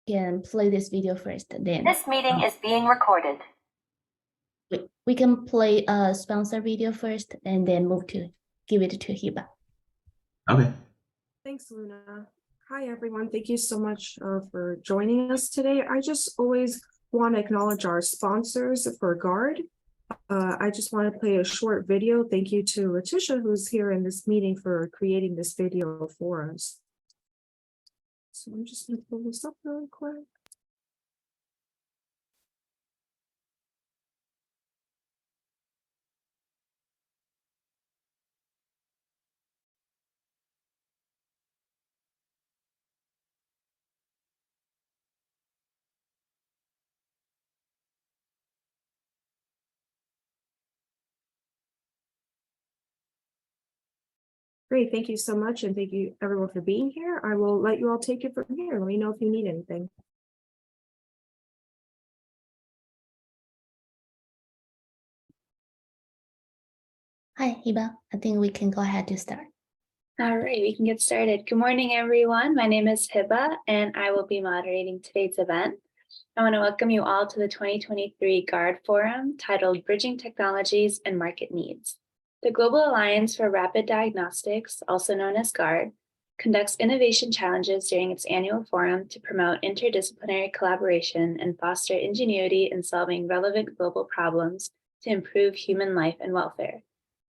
can play this video first, then This meeting is being recorded. we can play a sponsor video first and then give it to Hiba. Okay. Thanks, Luna. Hi, everyone. Thank you so much for joining us today. I just always want to acknowledge our sponsors for GARD. I just want to play a short video. Thank you to Letitia, who's here in this meeting, for creating this video for us. So I'm just going to pull this up really quick. Great, thank you so much, and thank you everyone for being here. I will let you all take it from here. Let me know if you need anything. Hi, Hiba. I think we can go ahead to start. All right, we can get started. Good morning, everyone. My name is Hiba, and I will be moderating today's event. I want to welcome you all to the 2023 GARD Forum titled Bridging Technologies and Market Needs. The Global Alliance for Rapid Diagnostics, also known as GARD, conducts innovation challenges during its annual forum to promote interdisciplinary collaboration and foster ingenuity in solving relevant global problems to improve human life and welfare.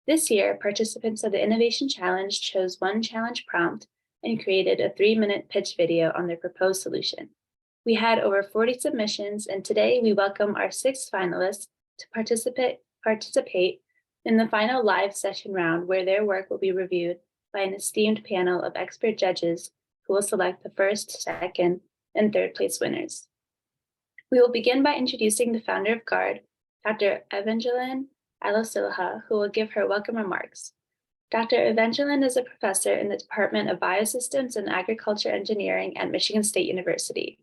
This year, participants of the Innovation Challenge chose one challenge prompt and created a 3-minute pitch video on their proposed solution. We had over 40 submissions, and today we welcome our 6 finalists to participate in the final live session round, where their work will be reviewed by an esteemed panel of expert judges who will select the first, second, and third place winners. We will begin by introducing the founder of GARD, Dr. Evangeline Alosilha, who will give her welcome remarks. Dr. Evangeline is a professor in the Department of Biosystems and Agriculture Engineering at Michigan State University.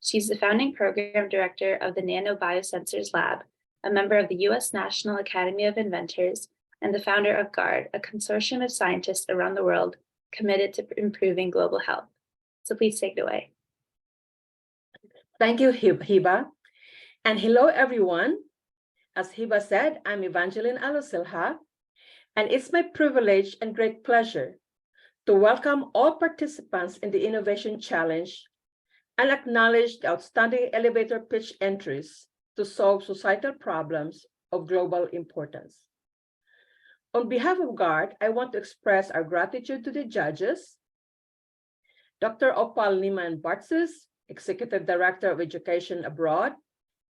She's the founding program director of the Nano Biosensors Lab, a member of the U.S. National Academy of Inventors, and the founder of GARD, a consortium of scientists around the world committed to improving global health. So please take it away. Thank you, Hiba. And hello, everyone. As Hiba said, I'm Evangeline Alosilha, and it's my privilege and great pleasure to welcome all participants in the Innovation Challenge and acknowledge the outstanding elevator pitch entries to solve societal problems of global importance. On behalf of GARD, I want to express our gratitude to the judges, Dr. Opal Liman-Bartzis, Executive Director of Education Abroad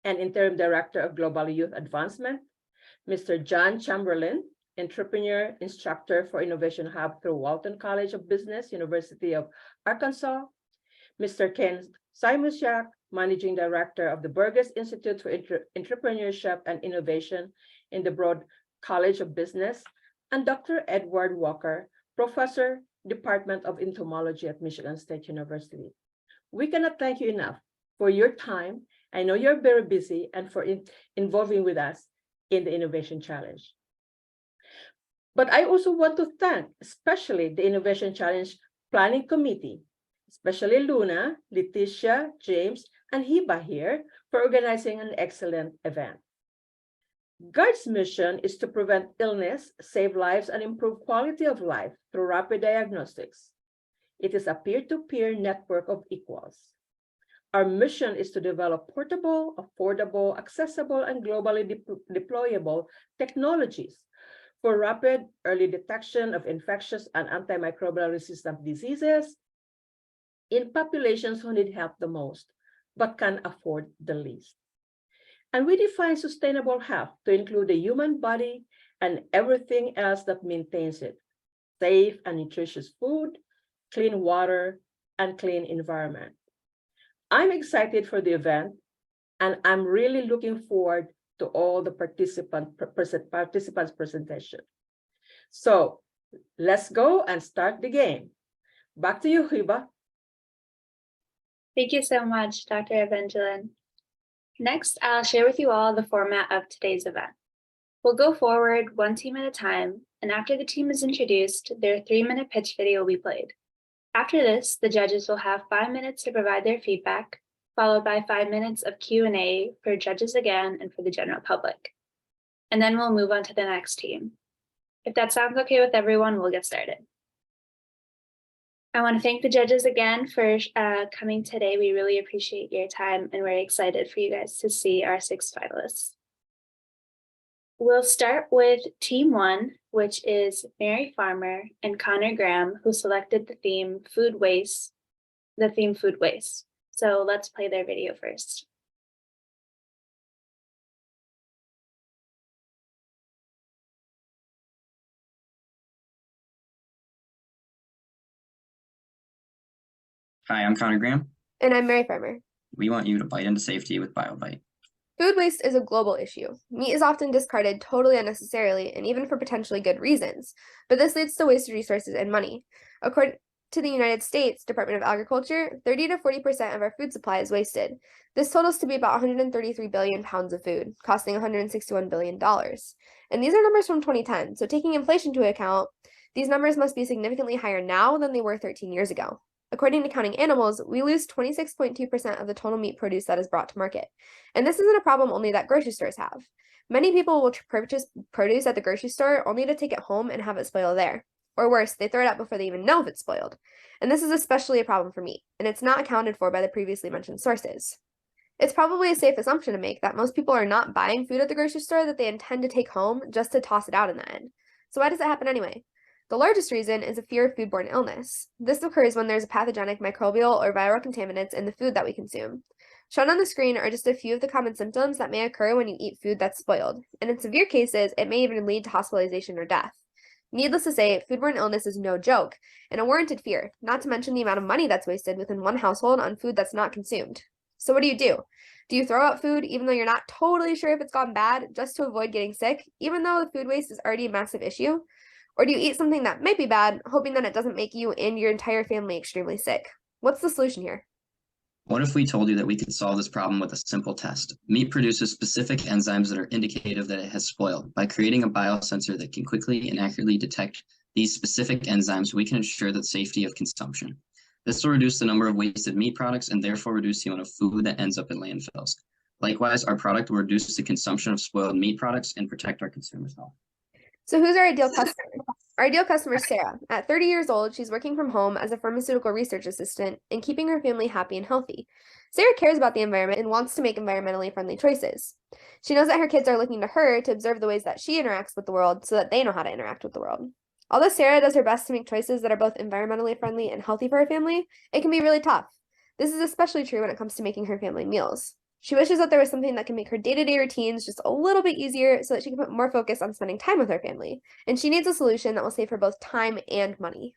and Interim Director of Global Youth Advancement, Mr. John Chamberlain, Entrepreneur Instructor for Innovation Hub through Walton College of Business, University of Arkansas, Mr. Ken Simusiak, Managing Director of the Burgess Institute for Entrepreneurship and Innovation in the Broad College of Business, and Dr. Edward Walker, Professor, Department of Entomology at Michigan State University. We cannot thank you enough for your time. I know you're very busy, and for involving with us in the Innovation Challenge. But I also want to thank especially the Innovation Challenge Planning Committee, especially Luna, Leticia, James, and Hiba here for organizing an excellent event. GARD's mission is to prevent illness, save lives, and improve quality of life through rapid diagnostics. It is a peer-to-peer network of equals. Our mission is to develop portable, affordable, accessible, and globally deployable technologies for rapid early detection of infectious and antimicrobial resistant diseases in populations who need help the most, but can afford the least. And we define sustainable health to include the human body and everything else that maintains it: safe and nutritious food, clean water, and clean environment. I'm excited for the event, and I'm really looking forward to all the participants' presentation. So let's go and start the game. Back to you, Hiba. Thank you so much, Dr. Evangeline. Next, I'll share with you all the format of today's event. We'll go forward one team at a time, and after the team is introduced, their 3-minute pitch video will be played. After this, the judges will have 5 minutes to provide their feedback, followed by 5 minutes of Q&A for judges again and for the general public. And then we'll move on to the next team. If that sounds okay with everyone, we'll get started. I want to thank the judges again for coming today. We really appreciate your time and we're excited for you guys to see our 6 finalists. We'll start with team 1, which is Mary Farmer and Connor Graham, who selected the theme food waste. So let's play their video first. Hi, I'm Connor Graham. And I'm Mary Farmer. We want you to bite into safety with BioBite. Food waste is a global issue. Meat is often discarded totally unnecessarily and even for potentially good reasons, but this leads to wasted resources and money. According to the United States Department of Agriculture, 30 to 40% of our food supply is wasted. This totals to be about 133 billion pounds of food, costing $161 billion. And these are numbers from 2010, so taking inflation into account, these numbers must be significantly higher now than they were 13 years ago. According to Counting Animals, we lose 26.2% of the total meat produce that is brought to market. And this isn't a problem only that grocery stores have. Many people will purchase produce at the grocery store only to take it home and have it spoil there. Or worse, they throw it out before they even know if it's spoiled. And this is especially a problem for meat, and it's not accounted for by the previously mentioned sources. It's probably a safe assumption to make that most people are not buying food at the grocery store that they intend to take home just to toss it out in the end. So why does it happen anyway? The largest reason is a fear of foodborne illness. This occurs when there's a pathogenic microbial or viral contaminants in the food that we consume. Shown on the screen are just a few of the common symptoms that may occur when you eat food that's spoiled, and in severe cases, it may even lead to hospitalization or death. Needless to say, foodborne illness is no joke, and a warranted fear, not to mention the amount of money that's wasted within one household on food that's not consumed. So what do? Do you throw out food even though you're not totally sure if it's gone bad, just to avoid getting sick, even though the food waste is already a massive issue? Or do you eat something that might be bad, hoping that it doesn't make you and your entire family extremely sick? What's the solution here? What if we told you that we could solve this problem with a simple test? Meat produces specific enzymes that are indicative that it has spoiled. By creating a biosensor that can quickly and accurately detect these specific enzymes, we can ensure the safety of consumption. This will reduce the number of wasted meat products and therefore reduce the amount of food that ends up in landfills. Likewise, our product will reduce the consumption of spoiled meat products and protect our consumers' health. So who's our ideal customer? Our ideal customer is Sarah. At 30 years old, she's working from home as a pharmaceutical research assistant and keeping her family happy and healthy. Sarah cares about the environment and wants to make environmentally friendly choices. She knows that her kids are looking to her to observe the ways that she interacts with the world so that they know how to interact with the world. Although Sarah does her best to make choices that are both environmentally friendly and healthy for her family, it can be really tough. This is especially true when it comes to making her family meals. She wishes that there was something that can make her day-to-day routines just a little bit easier so that she can put more focus on spending time with her family. And she needs a solution that will save her both time and money.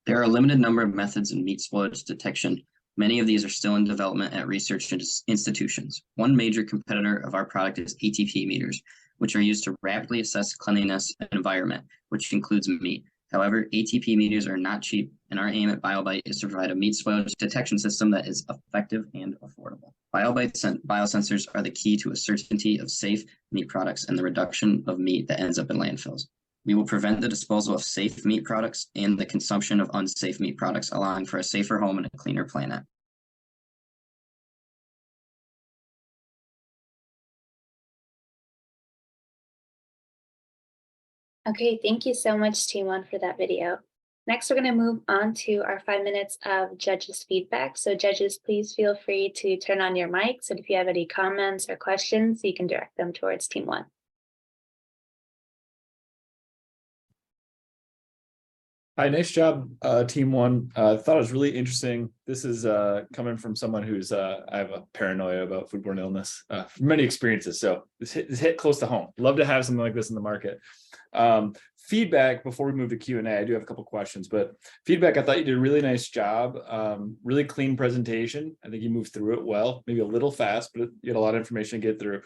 There are a limited number of methods in meat spoilage detection. Many of these are still in development at research institutions. One major competitor of our product is ATP meters, which are used to rapidly assess cleanliness and environment, which includes meat. However, ATP meters are not cheap, and our aim at BioBite is to provide a meat spoilage detection system that is effective and affordable. BioBite biosensors are the key to a certainty of safe meat products and the reduction of meat that ends up in landfills. We will prevent the disposal of safe meat products and the consumption of unsafe meat products, allowing for a safer home and a cleaner planet. Okay, thank you so much, Team 1, for that video. Next, we're going to move on to our 5 minutes of judges' feedback. So judges, please feel free to turn on your mics. And if you have any comments or questions, you can direct them towards Team 1. Hi, nice job, Team 1. Thought it was really interesting. This is coming from someone who's, I have a paranoia about foodborne illness, many experiences. So this hit close to home. Love to have something like this in the market. Feedback, before we move to Q&A, I do have a couple questions, but feedback, I thought you did a really nice job. Really clean presentation. I think you moved through it well, maybe a little fast, but you had a lot of information to get through.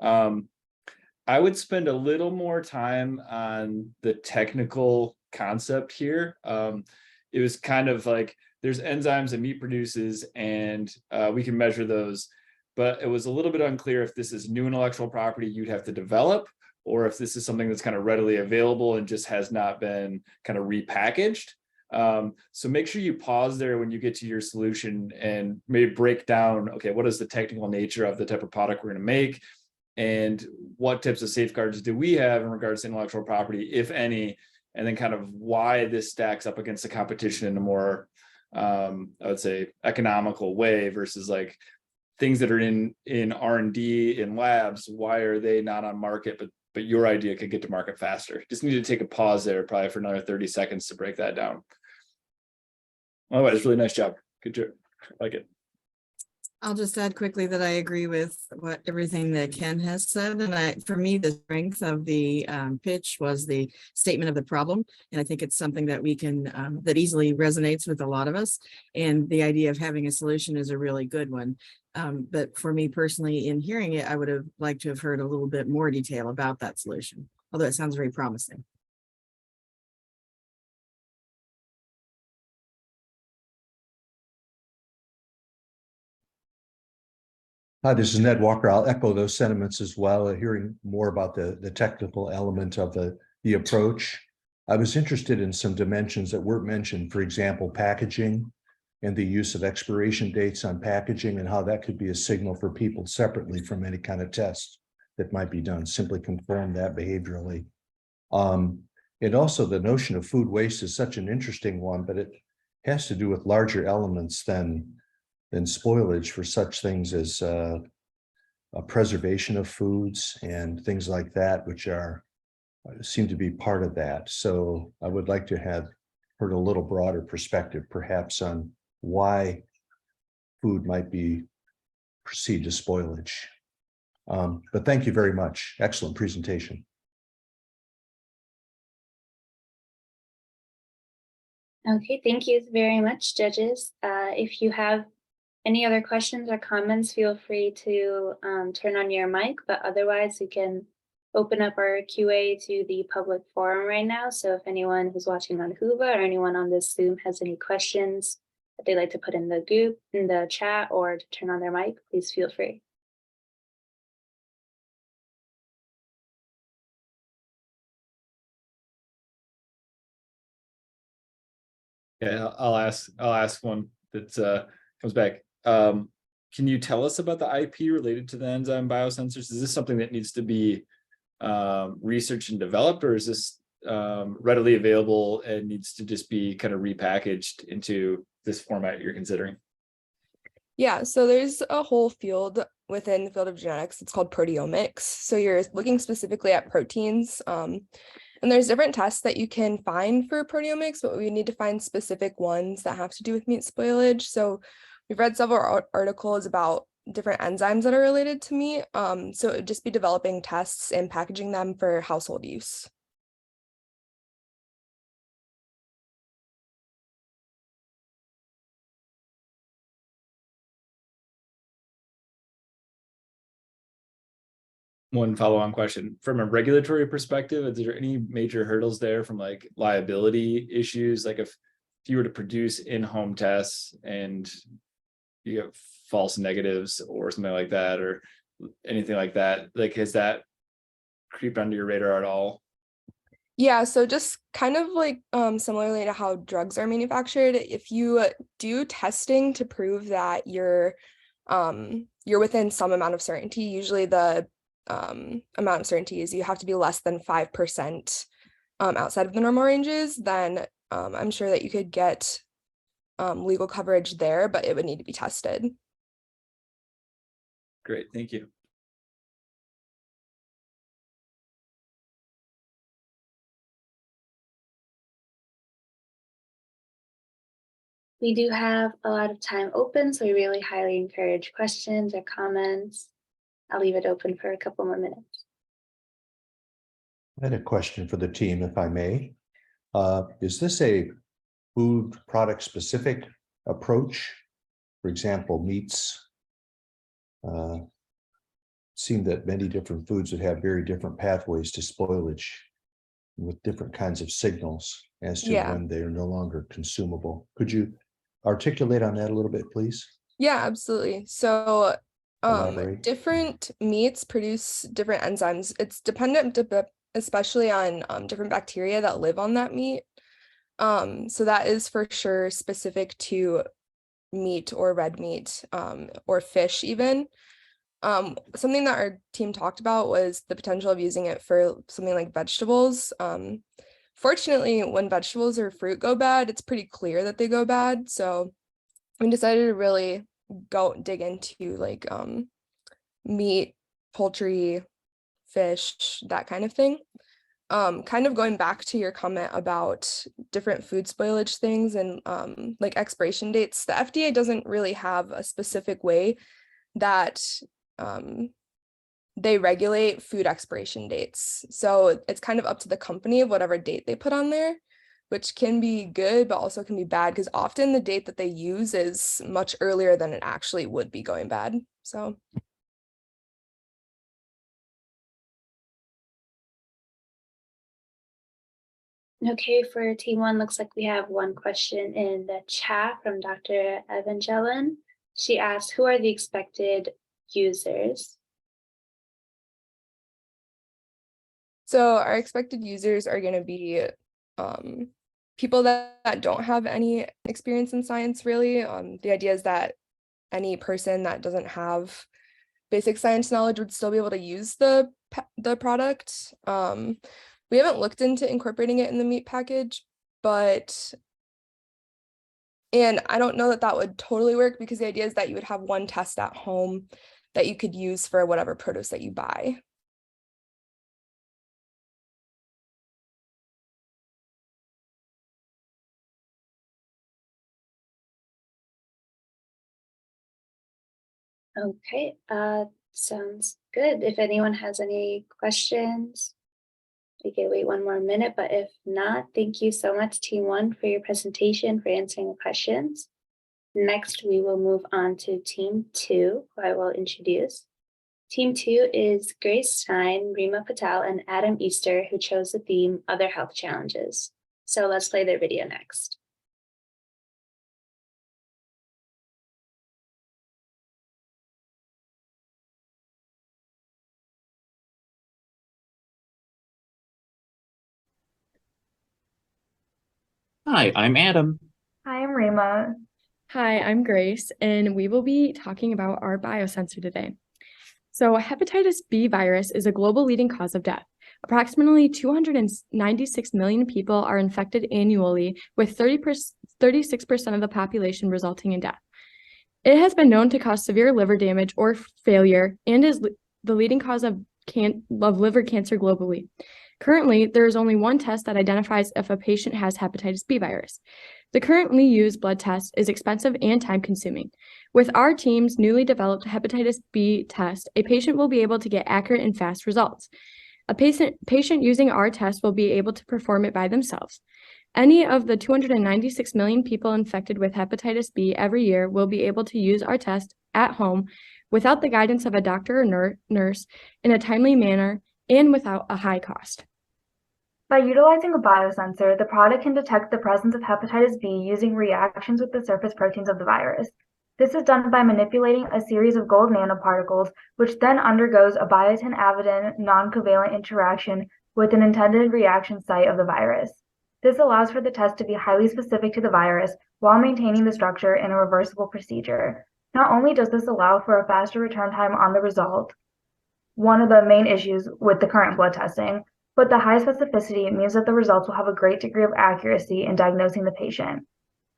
I would spend a little more time on the technical concept here. It was kind of like there's enzymes that meat produces and we can measure those, but it was a little bit unclear if this is new intellectual property you'd have to develop or if this is something that's kind of readily available and just has not been kind of repackaged. So make sure you pause there when you get to your solution and maybe break down, okay, what is the technical nature of the type of product we're going to make? And what types of safeguards do we have in regards to intellectual property, if any? And then kind of why this stacks up against the competition in a more, I would say, economical way versus like things that are in R&D in labs. Why are they not on market, but your idea could get to market faster? Just need to take a pause there probably for another 30 seconds to break that down. Otherwise, really nice job. Good job. I like it. I'll just add quickly that I agree with everything that Ken has said. And for me, the strength of the pitch was the statement of the problem. And I think it's something that we can, that easily resonates with a lot of us. And the idea of having a solution is a really good one. But for me personally, in hearing it, I would have liked to have heard a little bit more detail about that solution, although it sounds very promising. Hi, this is Ned Walker. I'll echo those sentiments as well. Hearing more about the technical element of the approach. I was interested in some dimensions that weren't mentioned, for example, packaging and the use of expiration dates on packaging and how that could be a signal for people separately from any kind of test that might be done, simply confirm that behaviorally. And also the notion of food waste is such an interesting one, but it has to do with larger elements than spoilage for such things as a preservation of foods and things like that, which seem to be part of that. So I would like to have heard a little broader perspective, perhaps on why food might be perceived as spoilage. But thank you very much. Excellent presentation. Okay, thank you very much, judges. If you have any other questions or comments, feel free to turn on your mic, but otherwise we can open up our QA to the public forum right now. So if anyone who's watching on Whova or anyone on this Zoom has any questions that they'd like to put in the group, in the chat, or to turn on their mic, please feel free. Yeah, I'll ask one that comes back. Can you tell us about the IP related to the enzyme biosensors? Is this something that needs to be researched and developed, or is this readily available and needs to just be kind of repackaged into this format you're considering? Yeah, so there's a whole field within the field of genetics. It's called proteomics. So you're looking specifically at proteins. And there's different tests that you can find for proteomics, but we need to find specific ones that have to do with meat spoilage. So we've read several articles about different enzymes that are related to meat. So it would just be developing tests and packaging them for household use. One follow-on question from a regulatory perspective, is there any major hurdles there from like liability issues? Like if you were to produce in-home tests and you have false negatives or something like that, or anything like that, like has that creeped under your radar at all? Yeah, so just kind of like similarly to how drugs are manufactured, if you do testing to prove that you're within some amount of certainty, usually the amount of certainty is you have to be less than 5% outside of the normal ranges, then I'm sure that you could get legal coverage there, but it would need to be tested. Great, thank you. We do have a lot of time open, so we really highly encourage questions or comments. I'll leave it open for a couple more minutes. I had a question for the team, if I may. Is this a food product specific approach? For example, meats. Seem that many different foods would have very different pathways to spoilage with different kinds of signals as to when they are no longer consumable. Could you articulate on that a little bit, please? Yeah, absolutely. So Elaborate. different meats produce different enzymes. It's dependent especially on different bacteria that live on that meat. So that is for sure specific to meat or red meat, or fish even. Something that our team talked about was the potential of using it for something like vegetables. Fortunately, when vegetables or fruit go bad, it's pretty clear that they go bad. So we decided to really dig into like meat, poultry, fish, that kind of thing. Kind of going back to your comment about different food spoilage things and like expiration dates, the FDA doesn't really have a specific way that they regulate food expiration dates. So it's kind of up to the company of whatever date they put on there, which can be good, but also can be bad because often the date that they use is much earlier than it actually would be going bad. So. Okay, for team one, looks like we have one question in the chat from Dr. Evangeline. She asked, who are the expected users? So our expected users are going to be people that don't have any experience in science, really. The idea is that any person that doesn't have basic science knowledge would still be able to use the product. We haven't looked into incorporating it in the meat package, and I don't know that would totally work because the idea is that you would have one test at home that you could use for whatever produce that you buy. Okay, sounds good. If anyone has any questions, we can wait one more minute, but if not, thank you so much, Team One, for your presentation, for answering the questions. Next, we will move on to Team Two, who I will introduce. Team Two is Grace Stein, Rima Patel, and Adam Easter, who chose the theme Other Health Challenges. So let's play their video next. Hi, I'm Adam. Hi, I'm Rima. Hi, I'm Grace, and we will be talking about our biosensor today. So hepatitis B virus is a global leading cause of death. Approximately 296 million people are infected annually, with 36% of the population resulting in death. It has been known to cause severe liver damage or failure and is the leading cause of liver cancer globally. Currently, there is only one test that identifies if a patient has hepatitis B virus. The currently used blood test is expensive and time-consuming. With our team's newly developed hepatitis B test, a patient will be able to get accurate and fast results. A patient using our test will be able to perform it by themselves. Any of the 296 million people infected with hepatitis B every year will be able to use our test at home without the guidance of a doctor or nurse in a timely manner and without a high cost. By utilizing a biosensor, the product can detect the presence of hepatitis B using reactions with the surface proteins of the virus. This is done by manipulating a series of gold nanoparticles, which then undergoes a biotin-avidin non-covalent interaction with an intended reaction site of the virus. This allows for the test to be highly specific to the virus while maintaining the structure in a reversible procedure. Not only does this allow for a faster return time on the result, one of the main issues with the current blood testing, but the high specificity means that the results will have a great degree of accuracy in diagnosing the patient.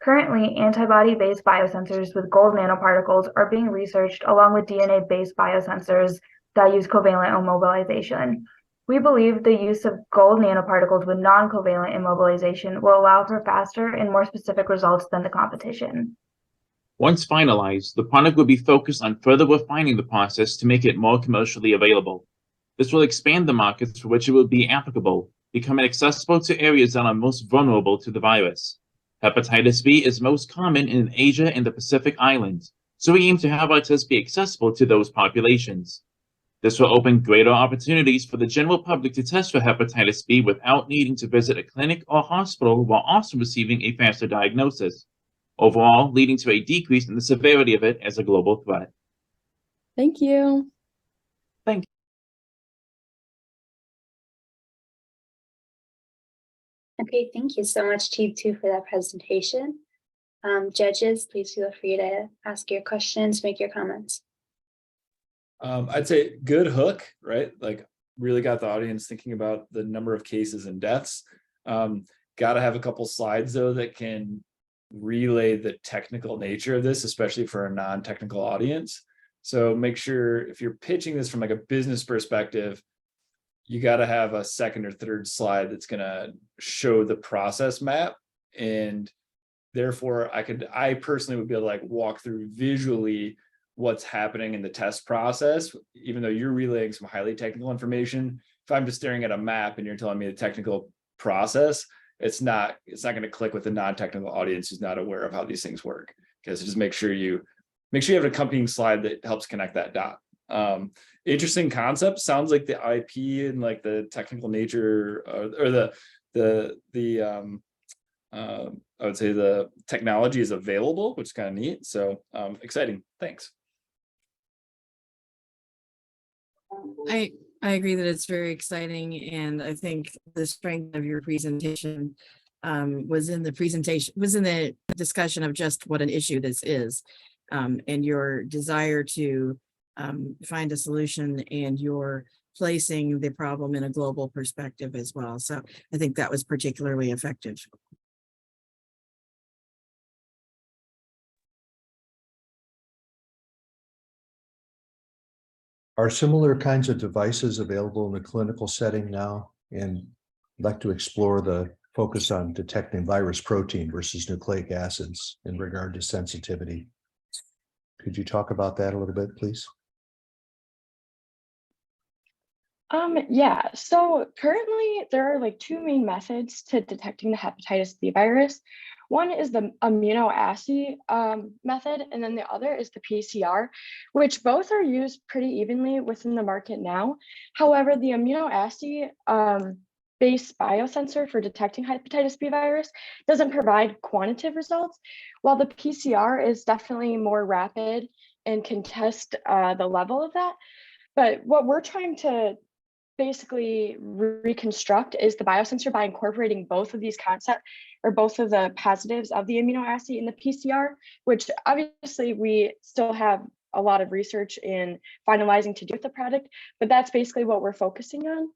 Currently, antibody-based biosensors with gold nanoparticles are being researched along with DNA-based biosensors that use covalent immobilization. We believe the use of gold nanoparticles with non-covalent immobilization will allow for faster and more specific results than the competition. Once finalized, the product will be focused on further refining the process to make it more commercially available. This will expand the markets for which it will be applicable, becoming accessible to areas that are most vulnerable to the virus. Hepatitis B is most common in Asia and the Pacific Islands, so we aim to have our test be accessible to those populations. This will open greater opportunities for the general public to test for hepatitis B without needing to visit a clinic or hospital while also receiving a faster diagnosis, overall leading to a decrease in the severity of it as a global threat. Thank you. Thank you. Okay, thank you so much, Team 2, for that presentation. Judges, please feel free to ask your questions, make your comments. I'd say good hook, right? Like really got the audience thinking about the number of cases and deaths. Got to have a couple slides though that can relay the technical nature of this, especially for a non-technical audience. So make sure if you're pitching this from like a business perspective, you got to have a second or third slide that's going to show the process map. And therefore I personally would be able to like walk through visually what's happening in the test process, even though you're relaying some highly technical information. If I'm just staring at a map and you're telling me the technical process, it's not going to click with the non-technical audience who's not aware of how these things work. Okay, so just make sure you have an accompanying slide that helps connect that dot. Interesting concept. Sounds like the IP and like the technical nature or I would say the technology is available, which is kind of neat. So exciting. Thanks. I agree that it's very exciting, and I think the strength of your presentation was in the discussion of just what an issue this is, and your desire to find a solution, and your placing the problem in a global perspective as well. So I think that was particularly effective. Are similar kinds of devices available in the clinical setting now? And I'd like to explore the focus on detecting virus protein versus nucleic acids in regard to sensitivity. Could you talk about that a little bit, please? Yeah, so currently there are like two main methods to detecting the hepatitis B virus. One is the immunoassay method, and then the other is the PCR, which both are used pretty evenly within the market now. However, the immunoassay based biosensor for detecting hepatitis B virus doesn't provide quantitative results, while the PCR is definitely more rapid and can test the level of that. But what we're trying to basically reconstruct is the biosensor by incorporating both of these concepts or both of the positives of the immunoassay in the PCR, which obviously we still have a lot of research in finalizing to do with the product, but that's basically what we're focusing on.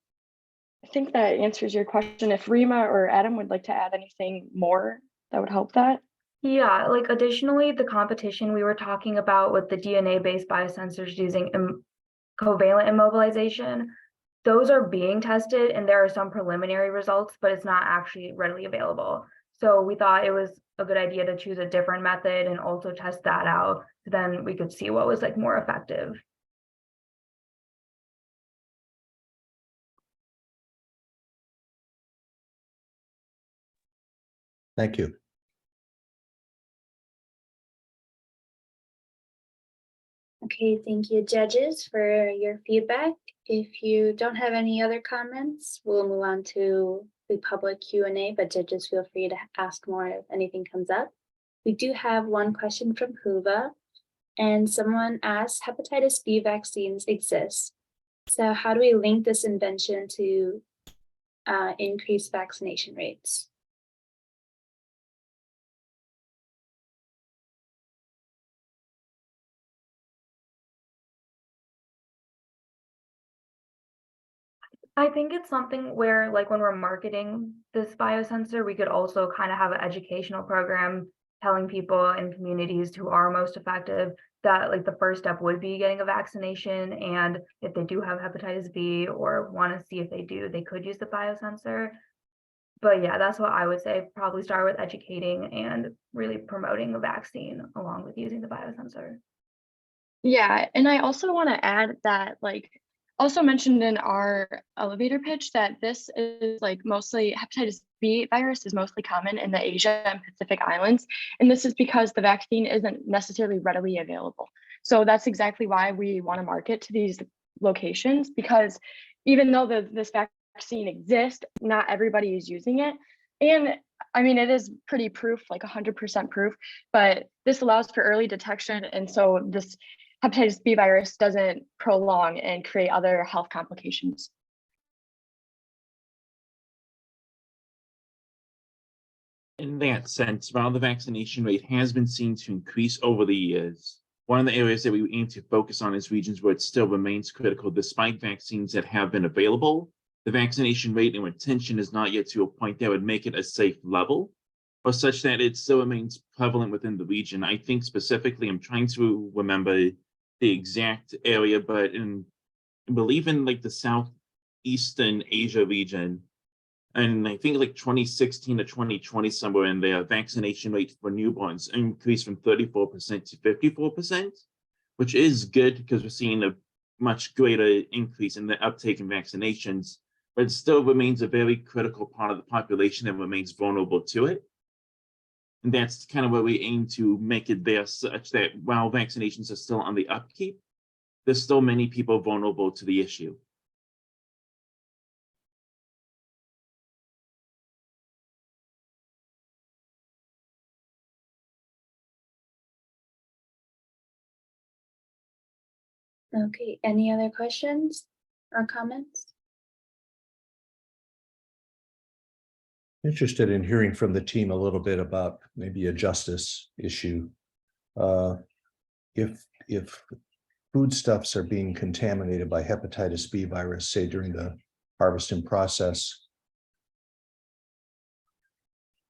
I think that answers your question. If Rima or Adam would like to add anything more, that would help that. Yeah, like additionally, the competition we were talking about with the DNA-based biosensors using covalent immobilization, those are being tested and there are some preliminary results, but it's not actually readily available. So we thought it was a good idea to choose a different method and also test that out. So then we could see what was like more effective. Thank you. Okay, thank you, judges, for your feedback. If you don't have any other comments, we'll move on to the public Q&A, but judges feel free to ask more if anything comes up. We do have one question from Huva, and someone asked, hepatitis B vaccines exist. So how do we link this invention to increase vaccination rates? I think it's something where like when we're marketing this biosensor, we could also kind of have an educational program telling people in communities who are most effective that like the first step would be getting a vaccination. And if they do have hepatitis B or want to see if they do, they could use the biosensor. But yeah, that's what I would say. Probably start with educating and really promoting the vaccine along with using the biosensor. Yeah, and I also want to add that, like, also mentioned in our elevator pitch that this is like mostly hepatitis B virus is mostly common in the Asia and Pacific Islands. And this is because the vaccine isn't necessarily readily available. So that's exactly why we want to market to these locations, because even though this vaccine exists, not everybody is using it. And I mean, it is pretty proof, like 100% proof, but this allows for early detection. And so this hepatitis B virus doesn't prolong and create other health complications. In that sense, while the vaccination rate has been seen to increase over the years, one of the areas that we aim to focus on is regions where it still remains critical despite vaccines that have been available. The vaccination rate and retention is not yet to a point that would make it a safe level, or such that it still remains prevalent within the region. I think specifically, I'm trying to remember the exact area, but I believe in like the Southeastern Asia region, and I think like 2016 to 2020, somewhere in there, vaccination rate for newborns increased from 34% to 54%, which is good because we're seeing a much greater increase in the uptake in vaccinations, but it still remains a very critical part of the population that remains vulnerable to it. And that's kind of where we aim to make it there, such that while vaccinations are still on the upkeep, there's still many people vulnerable to the issue. Okay, any other questions or comments? Interested in hearing from the team a little bit about maybe a justice issue. If foodstuffs are being contaminated by hepatitis B virus, say during the harvesting process,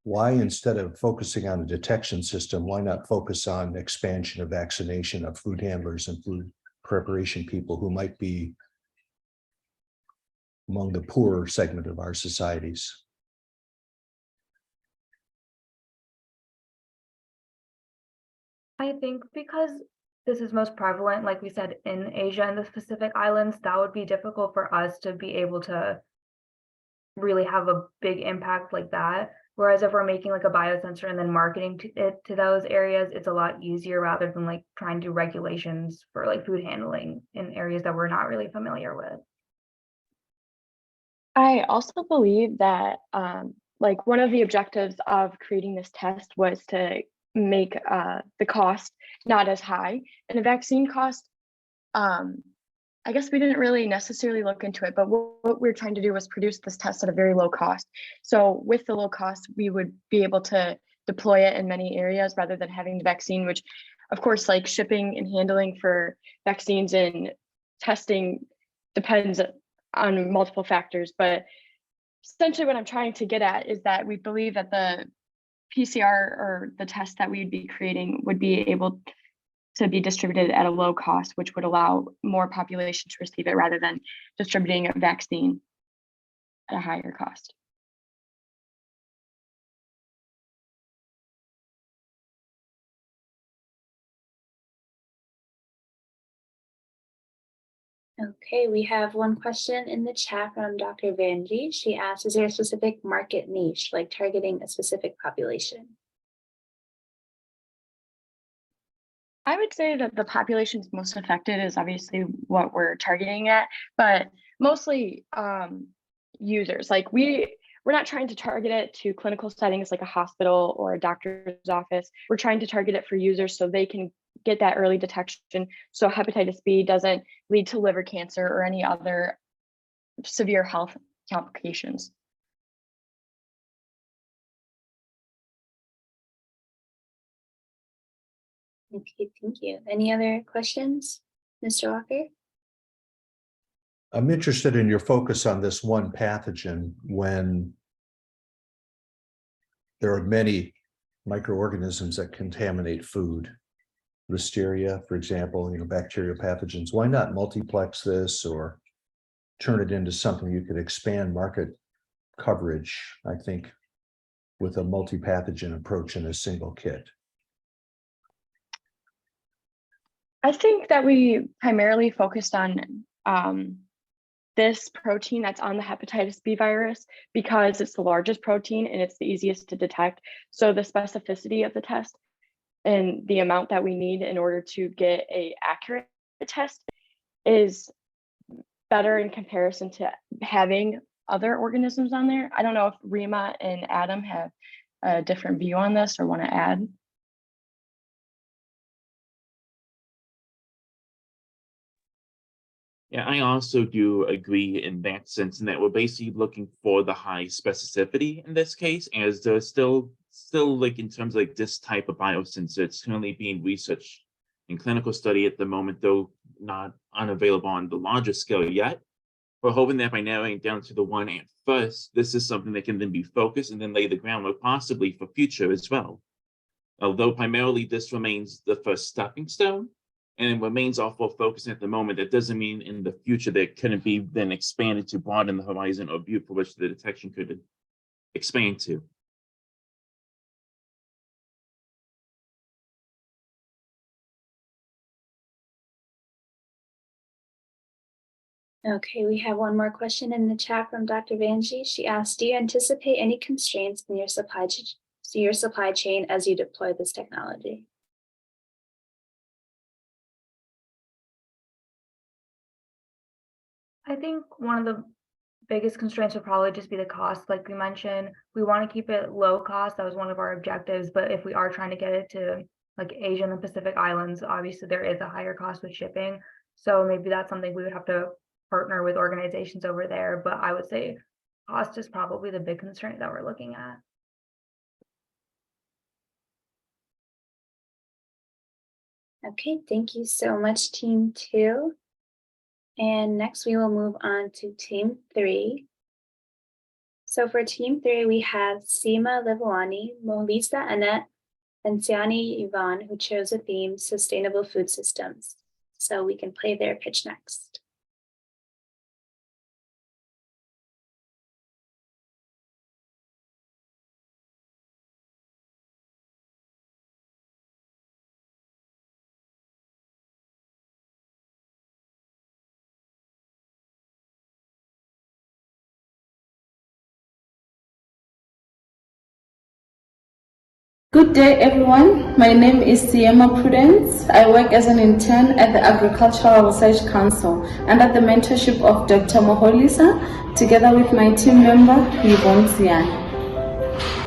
why, instead of focusing on a detection system, why not focus on expansion of vaccination of food handlers and food preparation people who might be among the poorer segment of our societies? I think because this is most prevalent, like we said, in Asia and the Pacific Islands, that would be difficult for us to be able to really have a big impact like that. Whereas if we're making like a biosensor and then marketing it to those areas, it's a lot easier rather than like trying to do regulations for like food handling in areas that we're not really familiar with. I also believe that like one of the objectives of creating this test was to make the cost not as high. And the vaccine cost, I guess we didn't really necessarily look into it, but what we're trying to do was produce this test at a very low cost. So with the low cost, we would be able to deploy it in many areas rather than having the vaccine, which of course, like shipping and handling for vaccines and testing depends on multiple factors. But essentially what I'm trying to get at is that we believe that the PCR or the test that we'd be creating would be able to be distributed at a low cost, which would allow more population to receive it rather than distributing a vaccine at a higher cost. Okay, we have one question in the chat from Dr. Vanji. She asks, is there a specific market niche, like targeting a specific population? I would say that the populations most affected is obviously what we're targeting at, but mostly users. Like we're not trying to target it to clinical settings like a hospital or a doctor's office. We're trying to target it for users so they can get that early detection so hepatitis B doesn't lead to liver cancer or any other severe health complications. Okay, thank you. Any other questions, Mr. Walker? I'm interested in your focus on this one pathogen when there are many microorganisms that contaminate food. Listeria, for example, bacterial pathogens. Why not multiplex this or turn it into something you could expand market coverage, I think, with a multi-pathogen approach in a single kit? I think that we primarily focused on this protein that's on the hepatitis B virus because it's the largest protein and it's the easiest to detect. So the specificity of the test and the amount that we need in order to get an accurate test is better in comparison to having other organisms on there. I don't know if Rima and Adam have a different view on this or want to add. Yeah, I also do agree in that sense, in that we're basically looking for the high specificity in this case, as there's still still like in terms of like this type of biosensor, it's currently being researched in clinical study at the moment, though not unavailable on the larger scale yet. We're hoping that by narrowing it down to the one ant first, this is something that can then be focused and then lay the groundwork possibly for future as well. Although primarily this remains the first stepping stone and remains our full focus at the moment, that doesn't mean in the future that couldn't be then expanded to broaden the horizon or view for which the detection could expand to. Okay, we have one more question in the chat from Dr. Vanjie. She asked, do you anticipate any constraints in your supply chain as you deploy this technology? I think one of the biggest constraints would probably just be the cost. Like we mentioned, we want to keep it low cost. That was one of our objectives. But if we are trying to get it to like Asia and the Pacific Islands, obviously there is a higher cost with shipping. So maybe that's something we would have to partner with organizations over there. But I would say cost is probably the big constraint that we're looking at. Okay, thank you so much, Team 2. And next we will move on to Team 3. So for Team 3, we have Seema Livwani, Molisa Annette, and Siani Yvonne, who chose the theme Sustainable Food Systems. So we can play their pitch next. Good day, everyone. My name is Siema Prudence. I work as an intern at the Agricultural Research Council under the mentorship of Dr. Moholisa, together with my team member, Yvonne Siani.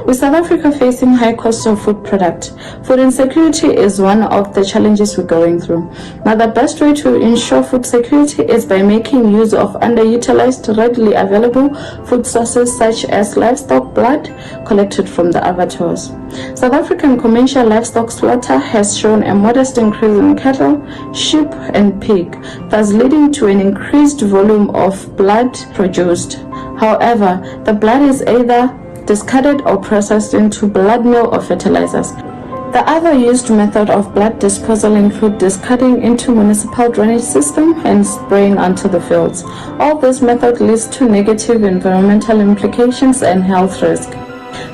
With South Africa facing high cost of food product, food insecurity is one of the challenges we're going through. Now, the best way to ensure food security is by making use of underutilized, readily available food sources such as livestock blood collected from the abattoirs. South African commercial livestock slaughter has shown a modest increase in cattle, sheep, and pig, thus leading to an increased volume of blood produced. However, the blood is either discarded or processed into blood meal or fertilizers. The other used method of blood disposal include discarding into municipal drainage system and spraying onto the fields. All this method leads to negative environmental implications and health risk.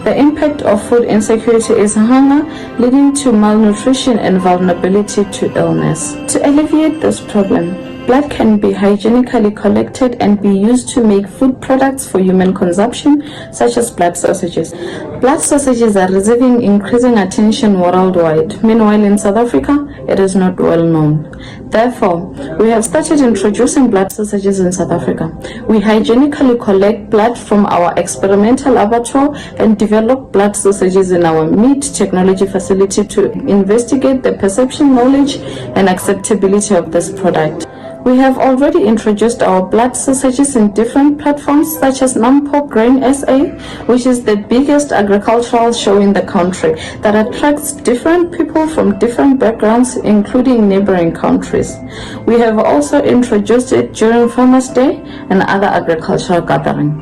The impact of food insecurity is hunger, leading to malnutrition and vulnerability to illness. To alleviate this problem, blood can be hygienically collected and be used to make food products for human consumption, such as blood sausages. Blood sausages are receiving increasing attention worldwide. Meanwhile, in South Africa, it is not well known. Therefore, we have started introducing blood sausages in South Africa. We hygienically collect blood from our experimental abattoir and develop blood sausages in our meat technology facility to investigate the perception, knowledge, and acceptability of this product. We have already introduced our blood sausages in different platforms such as Nampo Grain SA, which is the biggest agricultural show in the country that attracts different people from different backgrounds, including neighboring countries. We have also introduced it during Farmers' Day and other agricultural gatherings.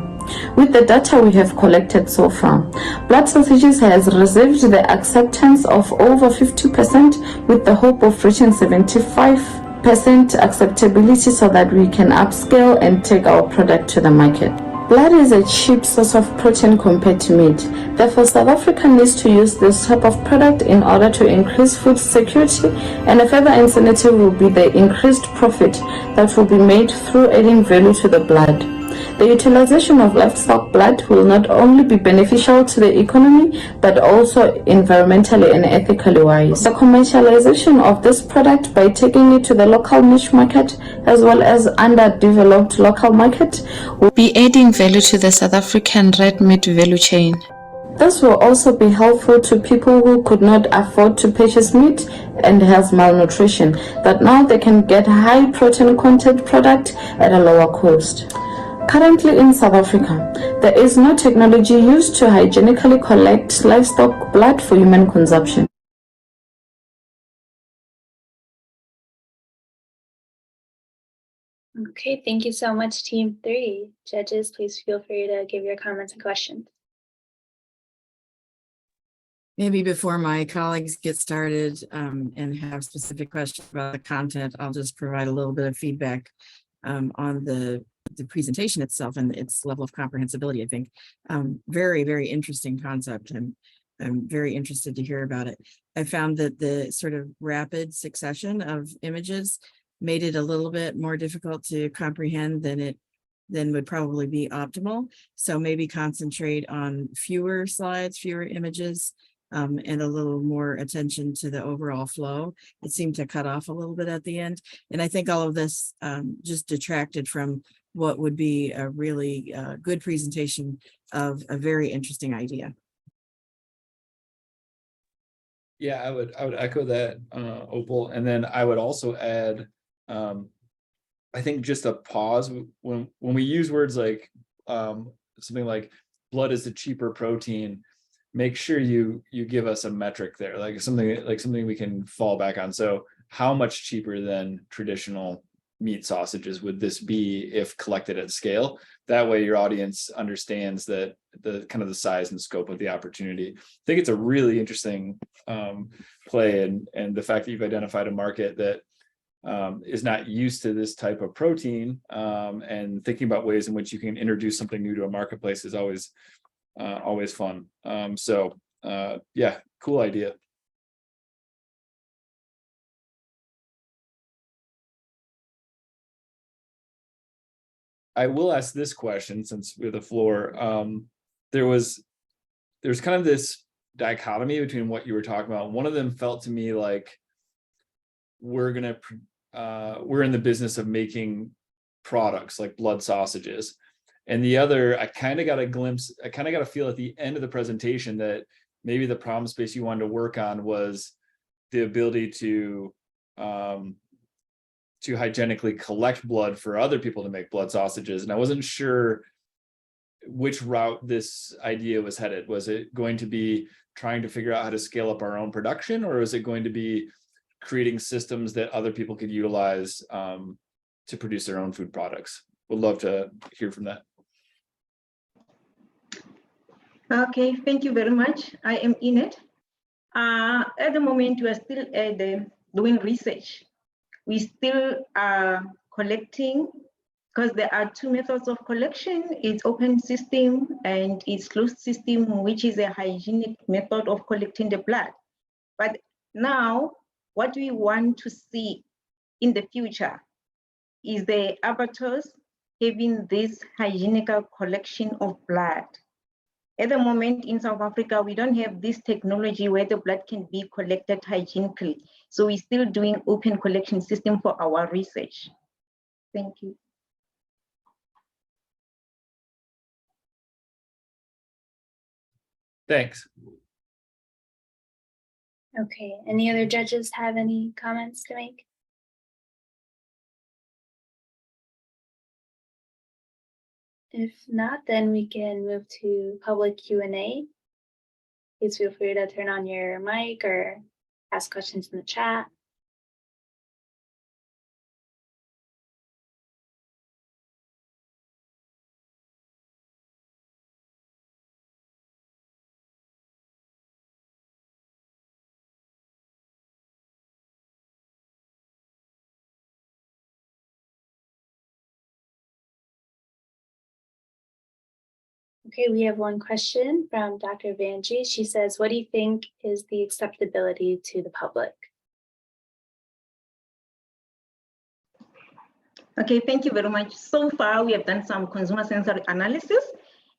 With the data we have collected so far, blood sausages has received the acceptance of over 50% with the hope of reaching 75% acceptability so that we can upscale and take our product to the market. Blood is a cheap source of protein compared to meat. Therefore, South Africa needs to use this type of product in order to increase food security, and a further incentive will be the increased profit that will be made through adding value to the blood. The utilization of livestock blood will not only be beneficial to the economy, but also environmentally and ethically wise. The commercialization of this product by taking it to the local niche market as well as underdeveloped local market will be adding value to the South African red meat value chain. This will also be helpful to people who could not afford to purchase meat and has malnutrition, but now they can get high protein content product at a lower cost. Currently in South Africa, there is no technology used to hygienically collect livestock blood for human consumption. Okay, thank you so much, Team 3. Judges, please feel free to give your comments and questions. Maybe before my colleagues get started and have specific questions about the content, I'll just provide a little bit of feedback on the presentation itself and its level of comprehensibility. I think very, very interesting concept, and I'm very interested to hear about it. I found that the sort of rapid succession of images made it a little bit more difficult to comprehend than would probably be optimal. So maybe concentrate on fewer slides, fewer images, and a little more attention to the overall flow. It seemed to cut off a little bit at the end. And I think all of this just detracted from what would be a really good presentation of a very interesting idea. Yeah, I would echo that, Opal. And then I would also add, I think just a pause when we use words like something like blood is a cheaper protein. Make sure you give us a metric there, like something we can fall back on. So how much cheaper than traditional meat sausages would this be if collected at scale? That way your audience understands that the kind of the size and scope of the opportunity. I think it's a really interesting play, and the fact that you've identified a market that is not used to this type of protein, and thinking about ways in which you can introduce something new to a marketplace is always fun. Yeah, cool idea. I will ask this question since we have the floor. There's kind of this dichotomy between what you were talking about. One of them felt to me like we're in the business of making products like blood sausages. And the other, I kind of got a feel at the end of the presentation that maybe the problem space you wanted to work on was the ability to hygienically collect blood for other people to make blood sausages. And I wasn't sure which route this idea was headed. Was it going to be trying to figure out how to scale up our own production, or is it going to be creating systems that other people could utilize to produce their own food products? Would love to hear from that. Okay, thank you very much. I am Enid. At the moment, we are still doing research. We still are collecting, because there are two methods of collection. It's open system and it's closed system, which is a hygienic method of collecting the blood. But now, what we want to see in the future is the abattoirs having this hygienic collection of blood. At the moment in South Africa, we don't have this technology where the blood can be collected hygienically. So we're still doing open collection system for our research. Thank you. Thanks. Okay, any other judges have any comments to make? If not, then we can move to public Q&A. Please feel free to turn on your mic or ask questions in the chat. Okay, we have one question from Dr. Vanjie. She says, what do you think is the acceptability to the public? Okay, thank you very much. So far, we have done some consumer sensory analysis,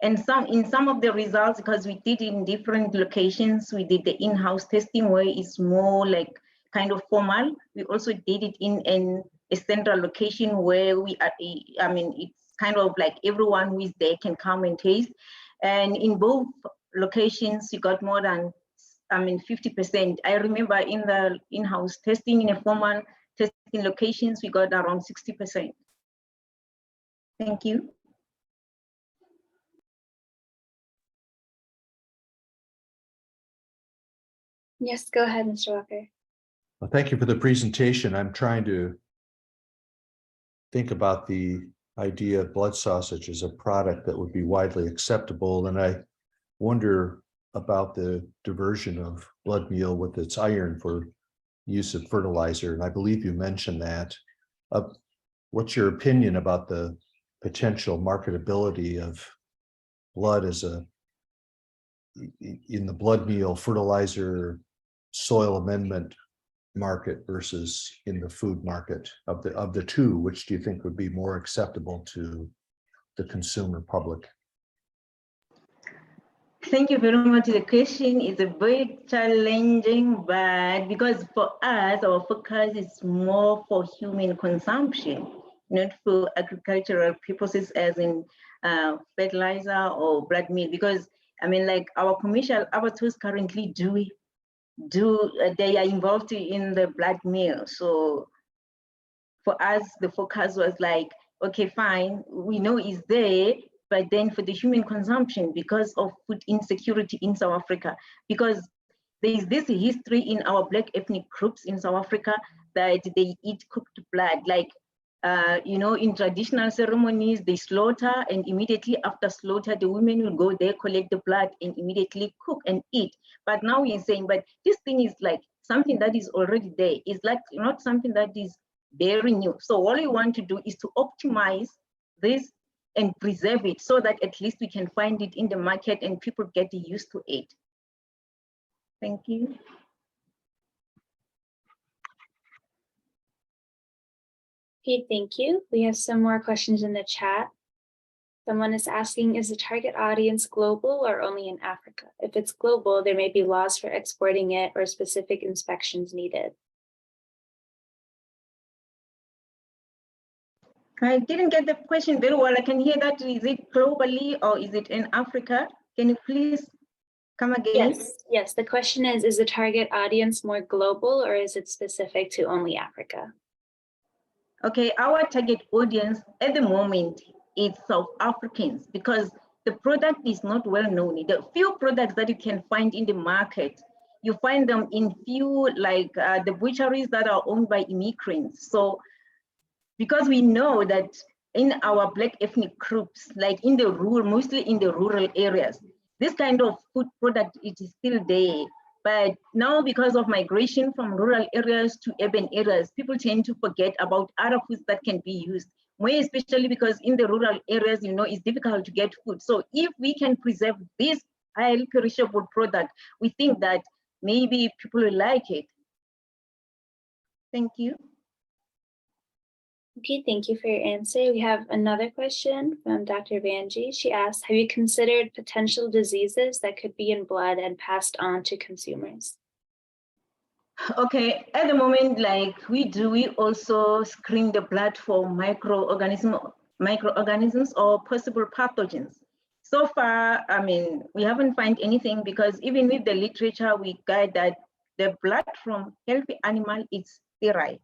and in some of the results, because we did in different locations, we did the in-house testing where it's more like kind of formal. We also did it in a central location where we are, I mean, it's kind of like everyone who is there can come and taste. And in both locations, we got more than, 50%. I remember in the in-house testing, in a formal testing locations, we got around 60%. Thank you. Yes, go ahead, Mr. Walker. Well, thank you for the presentation. I'm trying to think about the idea of blood sausage as a product that would be widely acceptable. And I wonder about the diversion of blood meal with its iron for use of fertilizer. And I believe you mentioned that. What's your opinion about the potential marketability of blood as in the blood meal fertilizer soil amendment market versus in the food market? Of the two, which do you think would be more acceptable to the consumer public? Thank you very much. The question is a very challenging, but because for us, our focus is more for human consumption, not for agricultural purposes as in fertilizer or blood meal. Because I mean, like our commercial abattoirs currently they are involved in the blood meal. So for us, the focus was like, okay, fine, we know it's there, but then for the human consumption, because of food insecurity in South Africa, because there is this history in our Black ethnic groups in South Africa that they eat cooked blood. Like, in traditional ceremonies, they slaughter, and immediately after slaughter, the women will go there, collect the blood, and immediately cook and eat. But now we're saying, but this thing is like something that is already there. It's like not something that is very new. So all we want to do is to optimize this and preserve it so that at least we can find it in the market and people get used to it. Thank you. Okay, thank you. We have some more questions in the chat. Someone is asking, is the target audience global or only in Africa? If it's global, there may be laws for exporting it or specific inspections needed. I didn't get the question very well. I can hear that. Is it globally or is it in Africa? Can you please come again? Yes. The question is the target audience more global or is it specific to only Africa? Okay, our target audience at the moment is South Africans because the product is not well known. The few products that you can find in the market, you find them in few like the butcheries that are owned by immigrants. So because we know that in our Black ethnic groups, like in the rural, mostly in the rural areas, this kind of food product, it is still there. But now because of migration from rural areas to urban areas, people tend to forget about other foods that can be used, more especially because in the rural areas, it's difficult to get food. So if we can preserve this highly perishable product, we think that maybe people will like it. Thank you. Okay, thank you for your answer. We have another question from Dr. Vanji. She asked, have you considered potential diseases that could be in blood and passed on to consumers? Okay, at the moment, like we also screen the blood for microorganisms or possible pathogens. So far, I mean, we haven't found anything because even with the literature, we guide that the blood from healthy animal is sterile.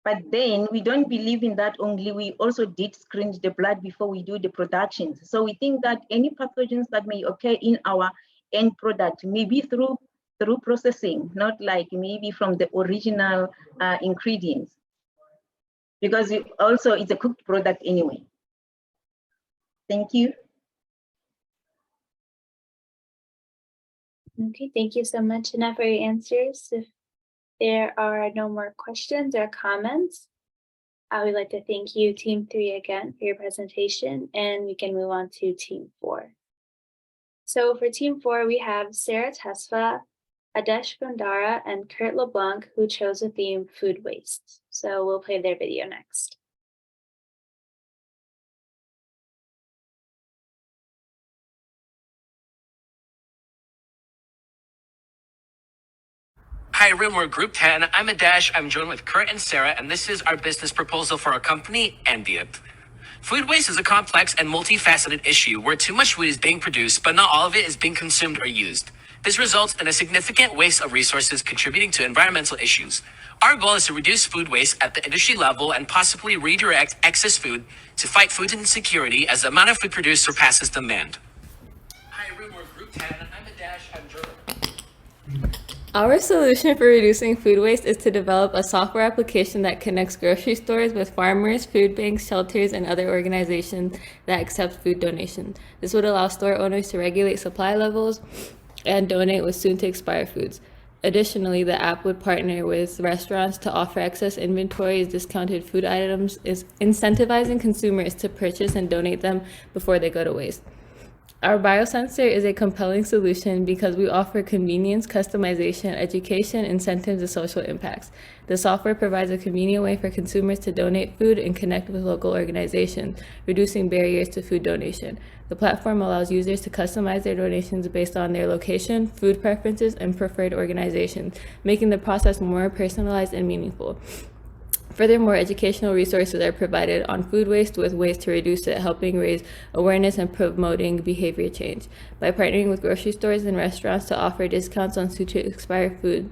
But then we don't believe in that only. We also did screen the blood before we do the production. So we think that any pathogens that may occur in our end product may be through processing, not like maybe from the original ingredients. Because it's a cooked product anyway. Thank you. Okay, thank you so much, Anna, for your answers. If there are no more questions or comments, I would like to thank you, Team 3, again for your presentation, and we can move on to Team 4. So for Team 4, we have Sarah Tesfa, Adesh Gondara, and Kurt LeBlanc, who chose the theme food waste. So we'll play their video next. Hi, everyone. We're Group 10. I'm Adesh. I'm joined with Kurt and Sarah, and this is our business proposal for our company, Ambient. Food waste is a complex and multifaceted issue where too much food is being produced, but not all of it is being consumed or used. This results in a significant waste of resources contributing to environmental issues. Our goal is to reduce food waste at the industry level and possibly redirect excess food to fight food insecurity as the amount of food produced surpasses demand. Hi, everyone. We're Group 10. I'm Adesh. I'm joined. Our solution for reducing food waste is to develop a software application that connects grocery stores with farmers, food banks, shelters, and other organizations that accept food donations. This would allow store owners to regulate supply levels and donate with soon to expire foods. Additionally, the app would partner with restaurants to offer excess inventory as discounted food items, is incentivizing consumers to purchase and donate them before they go to waste. Our biosensor is a compelling solution because we offer convenience, customization, education, incentives, and social impacts. The software provides a convenient way for consumers to donate food and connect with local organizations, reducing barriers to food donation. The platform allows users to customize their donations based on their location, food preferences, and preferred organizations, making the process more personalized and meaningful. Furthermore, educational resources are provided on food waste with ways to reduce it, helping raise awareness and promoting behavior change. By partnering with grocery stores and restaurants to offer discounts on soon to expire food,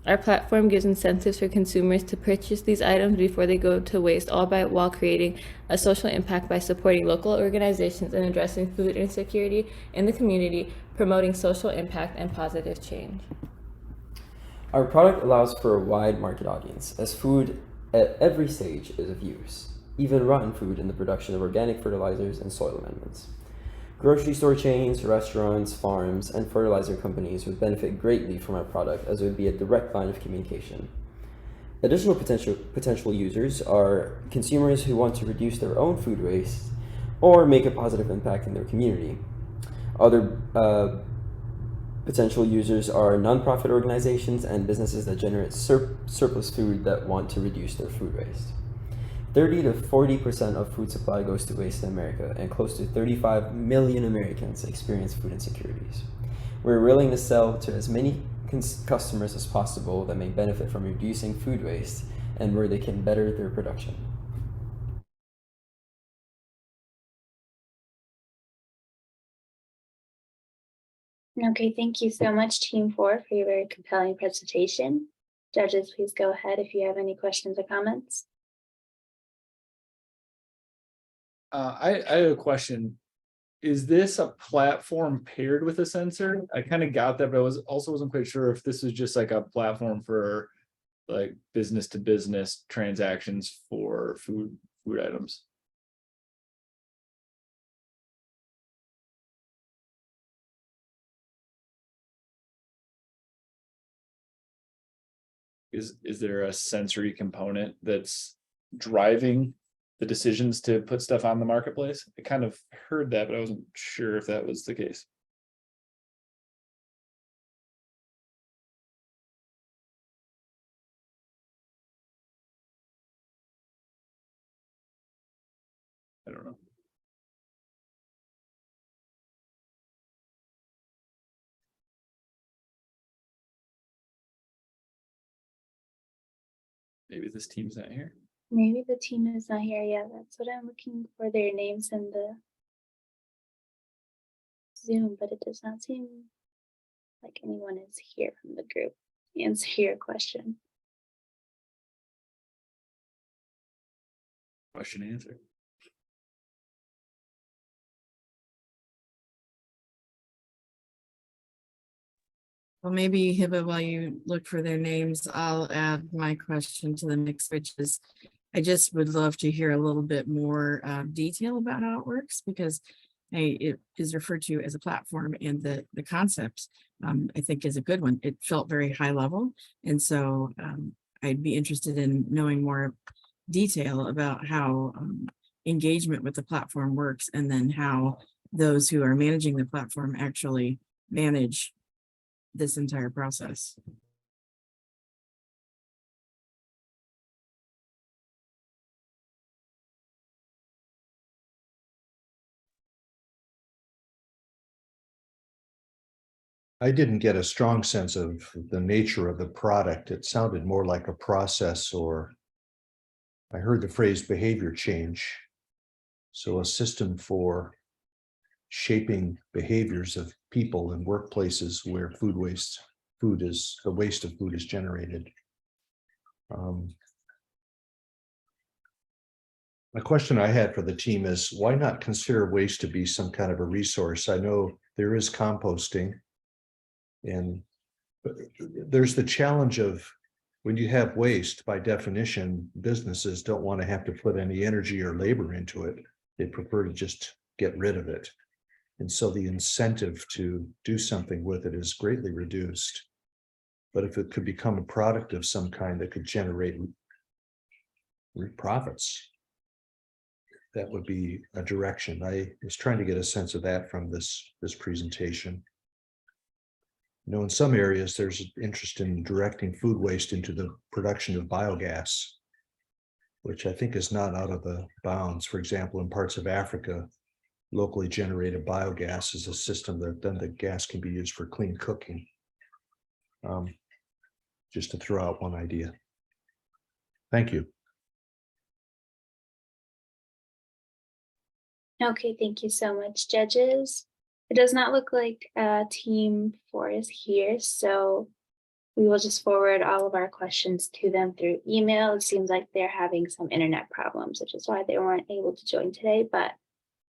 our platform gives incentives for consumers to purchase these items before they go to waste, all while creating a social impact by supporting local organizations and addressing food insecurity in the community, promoting social impact and positive change. Our product allows for a wide market audience, as food at every stage is of use, even rotten food in the production of organic fertilizers and soil amendments. Grocery store chains, restaurants, farms, and fertilizer companies would benefit greatly from our product, as it would be a direct line of communication. Additional potential users are consumers who want to reduce their own food waste or make a positive impact in their community. Other potential users are nonprofit organizations and businesses that generate surplus food that want to reduce their food waste. 30 to 40% of food supply goes to waste in America, and close to 35 million Americans experience food insecurities. We're willing to sell to as many customers as possible that may benefit from reducing food waste and where they can better their production. Okay, thank you so much, Team 4, for your very compelling presentation. Judges, please go ahead if you have any questions or comments. I have a question. Is this a platform paired with a sensor? I kind of got that, but I wasn't quite sure if this was just like a platform for like business to business transactions for food items. Is there a sensory component that's driving the decisions to put stuff on the marketplace? I kind of heard that, but I wasn't sure if that was the case. I don't know. Maybe this team's not here. Maybe the team is not here yet. That's what I'm looking for, their names in the Zoom, but it does not seem like anyone is here from the group to answer your question. Question answered. Well, maybe Hiba, while you look for their names, I'll add my question to the mix, which is, I just would love to hear a little bit more detail about how it works, because it is referred to as a platform, and the concept I think is a good one. It felt very high level, and so I'd be interested in knowing more detail about how engagement with the platform works, and then how those who are managing the platform actually manage this entire process. I didn't get a strong sense of the nature of the product. It sounded more like a process, or I heard the phrase behavior change. So a system for shaping behaviors of people in workplaces where the waste of food is generated. The question I had for the team is, why not consider waste to be some kind of a resource? I know there is composting, But there's the challenge of when you have waste, by definition, businesses don't want to have to put any energy or labor into it. They prefer to just get rid of it. And so the incentive to do something with it is greatly reduced. But if it could become a product of some kind that could generate profits, that would be a direction. I was trying to get a sense of that from this presentation. You know, in some areas, there's interest in directing food waste into the production of biogas, which I think is not out of the bounds. For example, in parts of Africa, locally generated biogas is a system that then the gas can be used for clean cooking. Just to throw out one idea. Thank you. Okay, thank you so much, judges. It does not look like team 4 is here, so we will just forward all of our questions to them through email. It seems like they're having some internet problems, which is why they weren't able to join today. But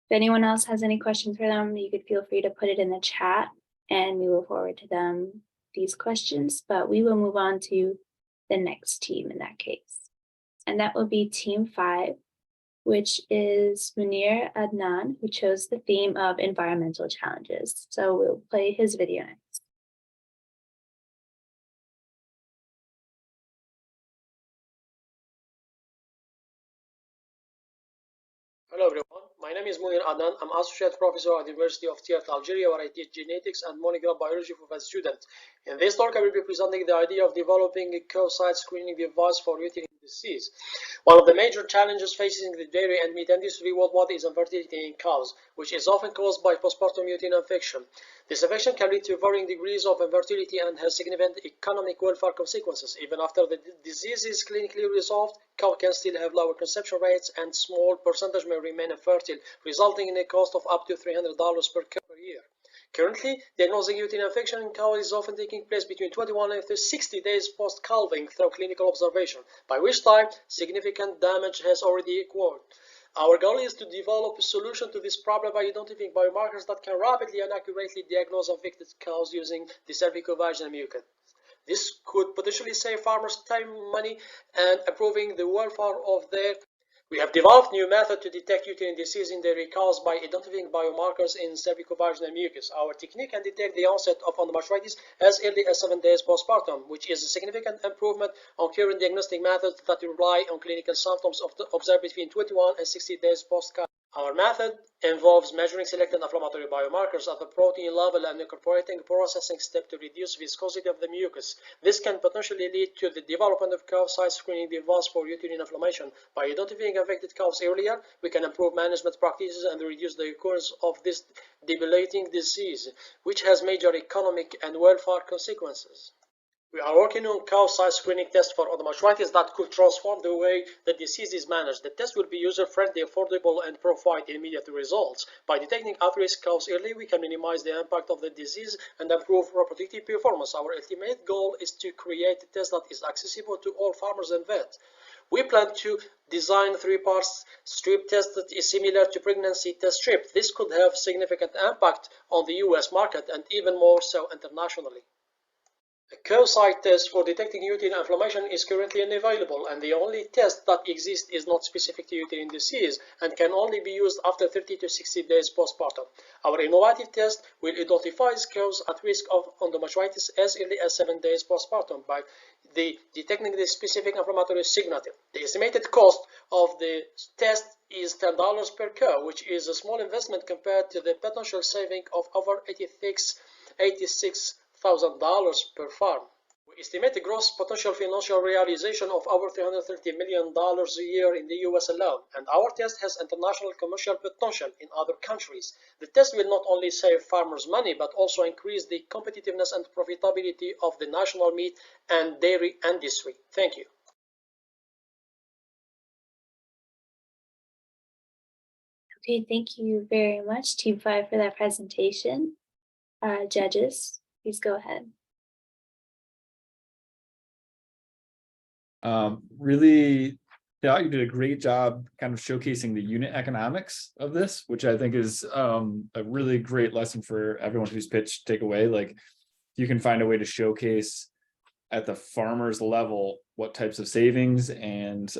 if anyone else has any questions for them, you could feel free to put it in the chat and we will forward to them these questions. But we will move on to the next team in that case. And that will be team 5, which is Munir Adnan, who chose the theme of environmental challenges. So we'll play his video next. Hello everyone, my name is Munir Adnan. I'm Associate Professor at the University of Tiart, Algeria, where I teach genetics and molecular biology for the students. In this talk, I will be presenting the idea of developing a co-site screening device for uterine disease. One of the major challenges facing the dairy and meat industry worldwide is infertility in cows, which is often caused by postpartum uterine infection. This infection can lead to varying degrees of infertility and has significant economic welfare consequences. Even after the disease is clinically resolved, cow can still have lower conception rates and small percentage may remain infertile, resulting in a cost of up to $300 per cow per year. Currently, diagnosing uterine infection in cow is often taking place between 21 and 60 days post-calving through clinical observation, by which time significant damage has already occurred. Our goal is to develop a solution to this problem by identifying biomarkers that can rapidly and accurately diagnose affected cows using the cervicovaginal mucus. This could potentially save farmers time, money, and improving the welfare of their. We have developed new method to detect uterine disease in dairy cows by identifying biomarkers in cervicovaginal mucus. Our technique can detect the onset of endometriosis as early as 7 days postpartum, which is a significant improvement on current diagnostic methods that rely on clinical symptoms observed between 21 and 60 days post-calving. Our method involves measuring selected inflammatory biomarkers at the protein level and incorporating a processing step to reduce viscosity of the mucus. This can potentially lead to the development of cow-site screening device for uterine inflammation. By identifying affected cows earlier, we can improve management practices and reduce the occurrence of this debilitating disease, which has major economic and welfare consequences. We are working on cow-site screening test for endometriosis that could transform the way the disease is managed. The test will be user-friendly, affordable, and provide immediate results. By detecting at-risk cows early, we can minimize the impact of the disease and improve reproductive performance. Our ultimate goal is to create a test that is accessible to all farmers and vets. We plan to design 3-part strip test that is similar to pregnancy test strip. This could have significant impact on the US market and even more so internationally. A cow-site test for detecting uterine inflammation is currently unavailable, and the only test that exists is not specific to uterine disease and can only be used after 30 to 60 days postpartum. Our innovative test will identify cows at risk of endometriosis as early as 7 days postpartum by detecting the specific inflammatory signature. The estimated cost of the test is $10 per cow, which is a small investment compared to the potential saving of over $86,000 per farm. We estimate the gross potential financial realization of over $330 million a year in the US alone, and our test has international commercial potential in other countries. The test will not only save farmers money, but also increase the competitiveness and profitability of the national meat and dairy industry. Thank you. Okay, thank you very much, Team 5, for that presentation. Judges, please go ahead. Really, yeah, you did a great job kind of showcasing the unit economics of this, which I think is a really great lesson for everyone who's pitched take away. Like, you can find a way to showcase at the farmer's level what types of savings and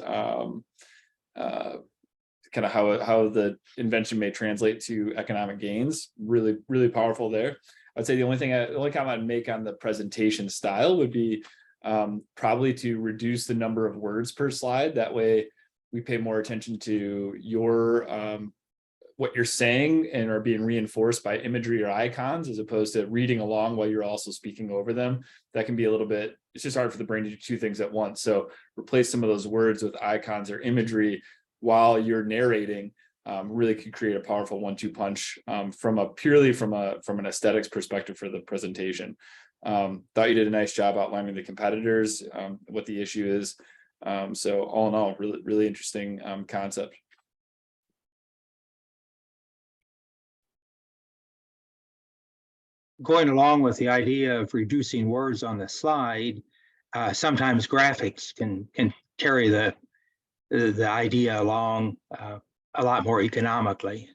kind of how the invention may translate to economic gains, really, really powerful there. I'd say the only comment I'd make on the presentation style would be probably to reduce the number of words per slide. That way we pay more attention to your what you're saying and are being reinforced by imagery or icons, as opposed to reading along while you're also speaking over them. That can be a little bit, it's just hard for the brain to do two things at once. So replace some of those words with icons or imagery while you're narrating, really can create a powerful 1-2 punch from an aesthetics perspective for the presentation. Thought you did a nice job outlining the competitors, what the issue is. So all in all, really, really interesting concept. Going along with the idea of reducing words on the slide, sometimes graphics can carry the idea along a lot more economically.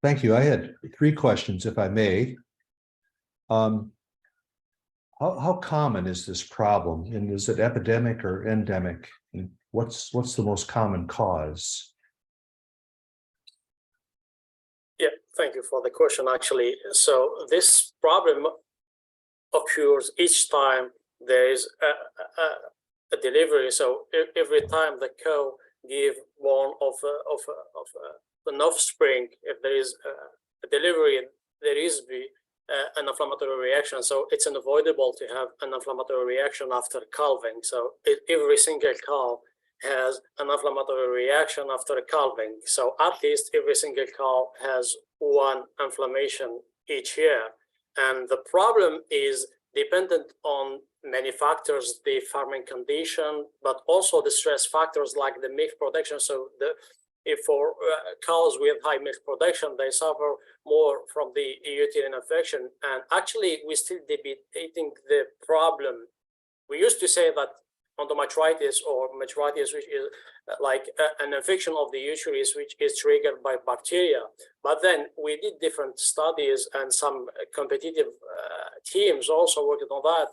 Thank you. I had 3 questions, if I may. How common is this problem, and is it epidemic or endemic? And what's the most common cause? Yeah, thank you for the question, actually. So this problem occurs each time there is a delivery. So every time the cow give one of an offspring, if there is a delivery, there is an inflammatory reaction. So it's unavoidable to have an inflammatory reaction after calving. So every single cow has an inflammatory reaction after calving. So at least every single cow has one inflammation each year. And the problem is dependent on many factors, the farming condition, but also the stress factors like the milk production. So if for cows with high milk production, they suffer more from the uterine infection. And actually, we're still debating the problem. We used to say that endometritis or metritis, which is like an infection of the uterus, which is triggered by bacteria. But then we did different studies, and some competitive teams also worked on that.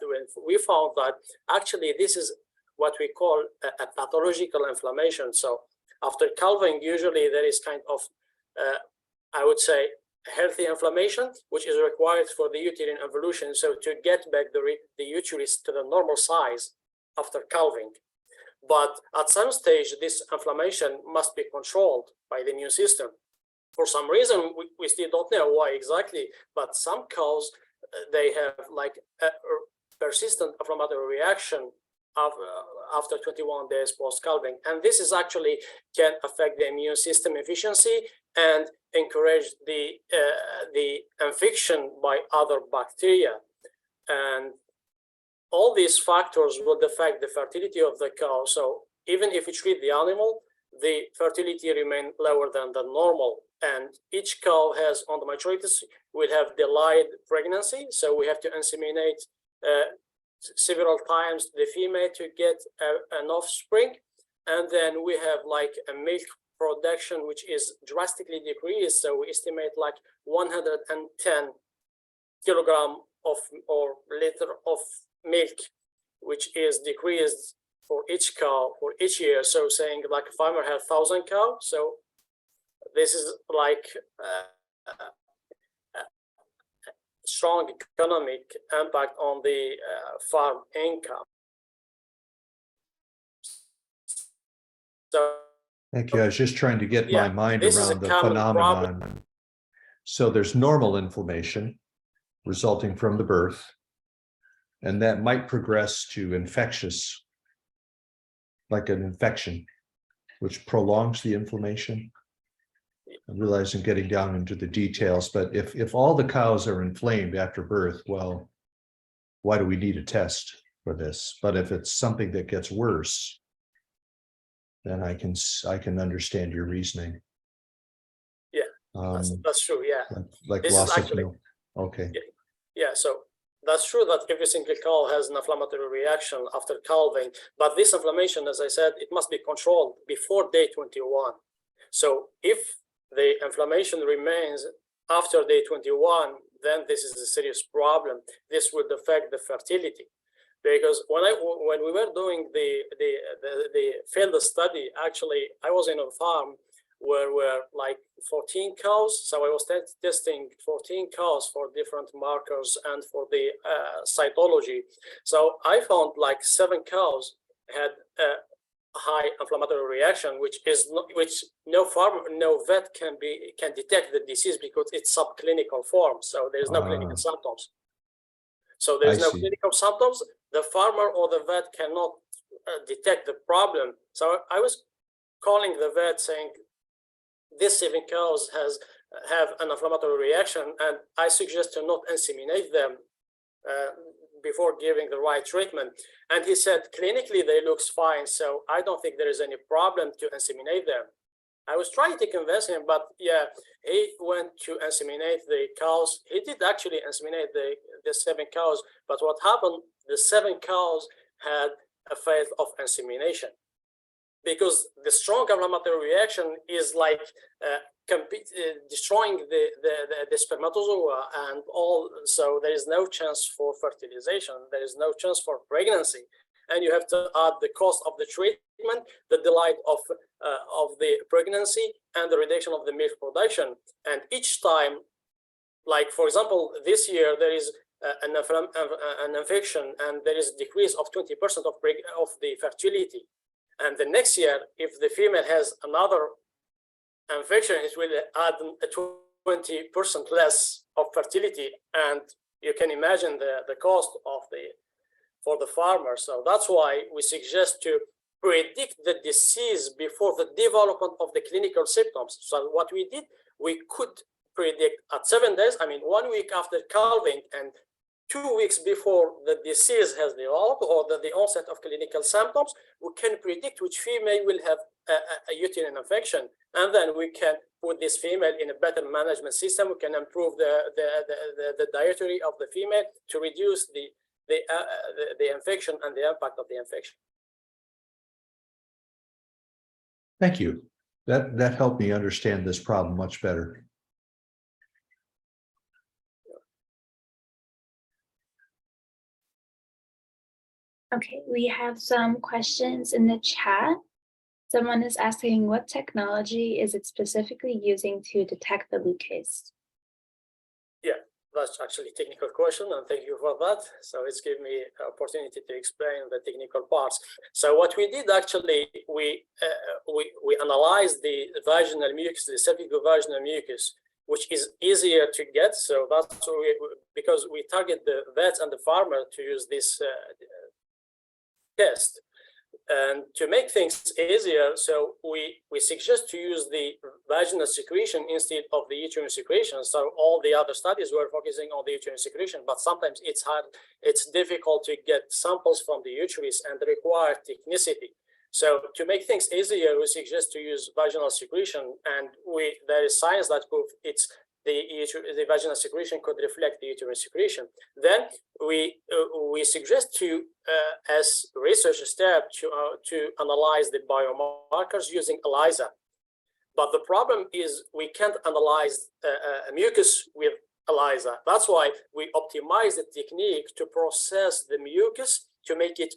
We found that actually this is what we call a pathological inflammation. So after calving, usually there is kind of, I would say, healthy inflammation, which is required for the uterine evolution. So to get back the uterus to the normal size after calving. But at some stage, this inflammation must be controlled by the immune system. For some reason, we still don't know why exactly, but some cows, they have like a persistent inflammatory reaction after 21 days post-calving. And this is actually can affect the immune system efficiency and encourage the infection by other bacteria. And all these factors will affect the fertility of the cow. So even if we treat the animal, the fertility remains lower than the normal. And each cow has endometritis, will have delayed pregnancy. So we have to inseminate several times the female to get an offspring. And then we have like a milk production, which is drastically decreased. So we estimate like 110 kilogram of or liter of milk, which is decreased for each cow for each year. So saying like a farmer has 1,000 cows, so this is like strong economic impact on the farm income. So thank you. I was just trying to get my mind around the phenomenon. Problem. So there's normal inflammation resulting from the birth, and that might progress to infectious, like an infection, which prolongs the inflammation. I realize I'm getting down into the details, but if all the cows are inflamed after birth, well, why do we need a test for this? But if it's something that gets worse, then I can understand your reasoning. Yeah, that's true. Yeah, like this loss is actually, of milk. Okay. Yeah, so that's true that every single cow has an inflammatory reaction after calving, but this inflammation, as I said, it must be controlled before day 21. So if the inflammation remains after day 21, then this is a serious problem. This would affect the fertility. Because when we were doing the field study, actually, I was in a farm where were like 14 cows. So I was testing 14 cows for different markers and for the cytology. So I found like 7 cows had a high inflammatory reaction, which no vet can detect the disease because it's subclinical form. So there's no clinical symptoms. So there's no clinical symptoms. The farmer or the vet cannot detect the problem. So I was calling the vet saying, this 7 cows have an inflammatory reaction, and I suggest to not inseminate them before giving the right treatment. And he said, clinically, they looks fine, so I don't think there is any problem to inseminate them. I was trying to convince him, but yeah, he went to inseminate the cows. He did actually inseminate the 7 cows, but what happened, the 7 cows had a fail of insemination, because the strong inflammatory reaction is like destroying the spermatozoa and all. So there is no chance for fertilization. There is no chance for pregnancy, and you have to add the cost of the treatment, the delay of the pregnancy, and the reduction of the milk production. And each time, like for example, this year there is an infection, and there is a decrease of 20% of the fertility. And the next year, if the female has another infection, it will add a 20% less of fertility. And you can imagine the cost of for the farmer. So that's why we suggest to predict the disease before the development of the clinical symptoms. So what we did, we could predict at 7 days, 1 week after calving and 2 weeks before the disease has developed or the onset of clinical symptoms, we can predict which female will have a uterine infection. And then we can put this female in a better management system. We can improve the dietary of the female to reduce the infection and the impact of the infection. Thank you. That helped me understand this problem much better. Okay, we have some questions in the chat. Someone is asking, what technology is it specifically using to detect the leucase? Yeah, that's actually a technical question, and thank you for that. So it's given me an opportunity to explain the technical parts. So what we did actually, we analyzed the vaginal mucus, the cervicovaginal mucus, which is easier to get. So that's because we target the vets and the farmer to use this test. And to make things easier, so we suggest to use the vaginal secretion instead of the uterine secretion. So all the other studies were focusing on the uterine secretion, but sometimes it's difficult to get samples from the uterus and require technicity. So to make things easier, we suggest to use vaginal secretion, and there is science that proves the vaginal secretion could reflect the uterine secretion. Then we suggest to, as research step, to analyze the biomarkers using ELISA. But the problem is we can't analyze mucus with ELISA. That's why we optimize the technique to process the mucus to make it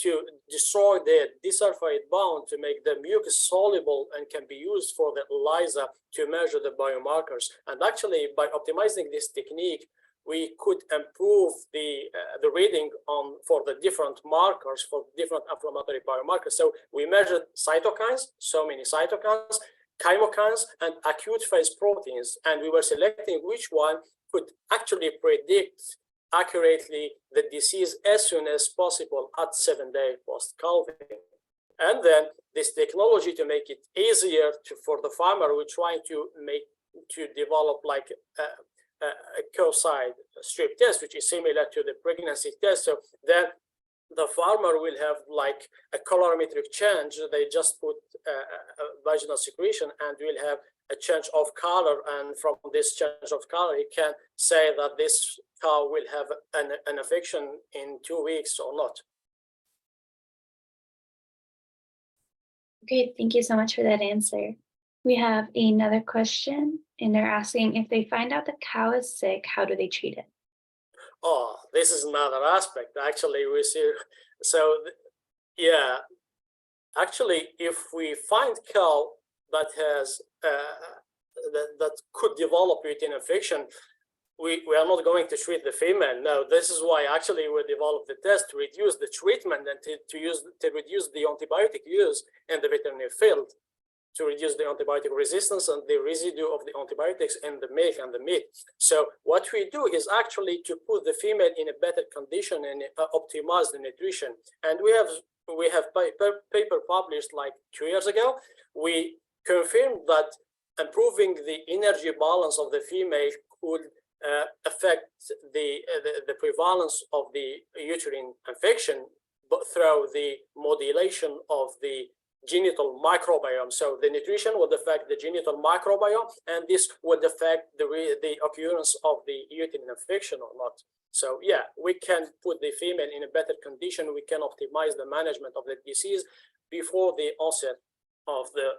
to destroy the disulfide bond to make the mucus soluble and can be used for the ELISA to measure the biomarkers. And actually, by optimizing this technique, we could improve the reading for the different markers for different inflammatory biomarkers. So we measured cytokines, so many cytokines, chemokines, and acute phase proteins, and we were selecting which one could actually predict accurately the disease as soon as possible at 7 days post-calving. And then this technology to make it easier for the farmer, we're trying to develop like a co-side strip test, which is similar to the pregnancy test. So then the farmer will have like a colorimetric change. They just put vaginal secretion and will have a change of color, and from this change of color, he can say that this cow will have an infection in 2 weeks or not. Great, thank you so much for that answer. We have another question, and they're asking if they find out the cow is sick, how do they treat it? Oh, this is another aspect. Actually, we see, so yeah, actually, if we find cow that has that could develop routine infection, we are not going to treat the female. No, this is why actually we developed the test to reduce the treatment and to reduce the antibiotic use in the veterinary field, to reduce the antibiotic resistance and the residue of the antibiotics in the milk and the meat. So what we do is actually to put the female in a better condition and optimize the nutrition. And we have paper published like 2 years ago. We confirmed that improving the energy balance of the female could affect the prevalence of the uterine infection, but through the modulation of the genital microbiome. So the nutrition would affect the genital microbiome, and this would affect the occurrence of the uterine infection or not. So yeah, we can put the female in a better condition. We can optimize the management of the disease before the onset of the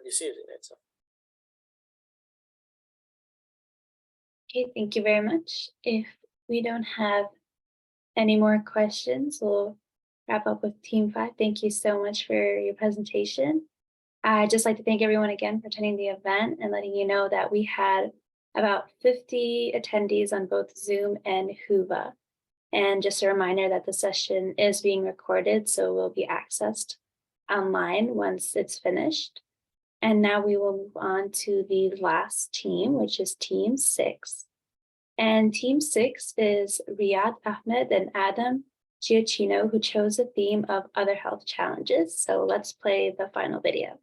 disease in itself. Okay, thank you very much. If we don't have any more questions, we'll wrap up with Team 5. Thank you so much for your presentation. I'd just like to thank everyone again for attending the event and letting you know that we had about 50 attendees on both Zoom and Whova. And just a reminder that the session is being recorded, so will be accessed online once it's finished. And now we will move on to the last team, which is Team 6. And Team 6 is Riyad Ahmed and Adam Giacchino, who chose the theme of other health challenges. So let's play the final video.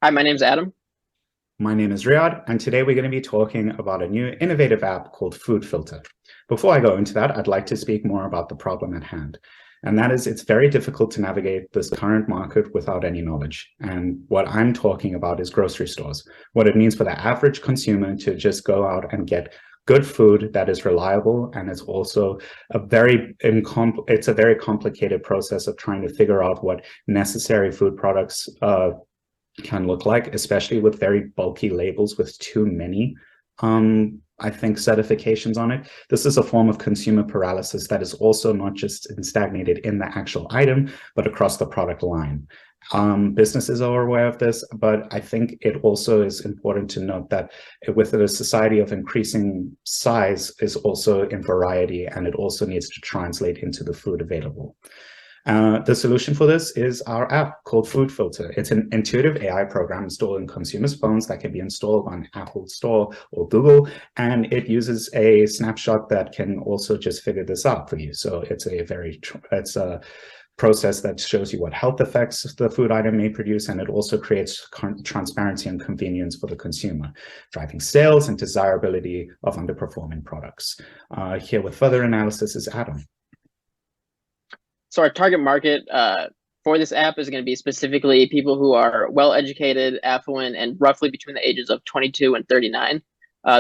Hi, my name's Adam. My name is Riyad, and today we're going to be talking about a new innovative app called Food Filter. Before I go into that, I'd like to speak more about the problem at hand. And that is, it's very difficult to navigate this current market without any knowledge. And what I'm talking about is grocery stores, what it means for the average consumer to just go out and get good food that is reliable, and is also a very complicated process of trying to figure out what necessary food products can look like, especially with very bulky labels with too many I think certifications on it. This is a form of consumer paralysis that is also not just stagnated in the actual item, but across the product line. Businesses are aware of this, but I think it also is important to note that with a society of increasing size is also in variety, and it also needs to translate into the food available. The solution for this is our app called Food Filter. It's an intuitive AI program installed in consumers' phones that can be installed on Apple Store or Google, and it uses a snapshot that can also just figure this out for you. So it's a process that shows you what health effects the food item may produce, and it also creates transparency and convenience for the consumer, driving sales and desirability of underperforming products. Here with further analysis is Adam. So our target market for this app is going to be specifically people who are well-educated, affluent, and roughly between the ages of 22 and 39.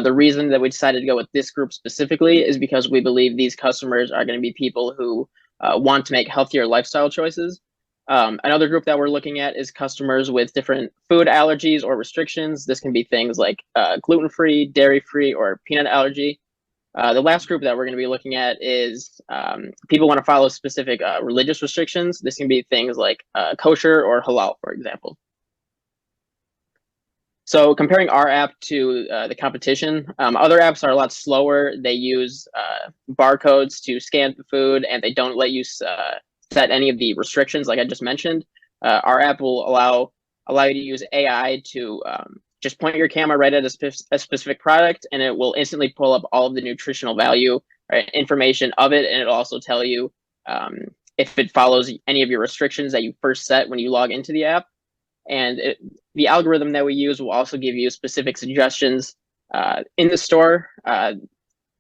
The reason that we decided to go with this group specifically is because we believe these customers are going to be people who want to make healthier lifestyle choices. Another group that we're looking at is customers with different food allergies or restrictions. This can be things like gluten-free, dairy-free, or peanut allergy. The last group that we're going to be looking at is people want to follow specific religious restrictions. This can be things like kosher or halal, for example. So comparing our app to the competition, other apps are a lot slower. They use barcodes to scan the food, and they don't let you set any of the restrictions like I just mentioned. Our app will allow you to use AI to just point your camera right at a specific product, and it will instantly pull up all of the nutritional value, right, information of it, and it'll also tell you if it follows any of your restrictions that you first set when you log into the app. And the algorithm that we use will also give you specific suggestions in the store.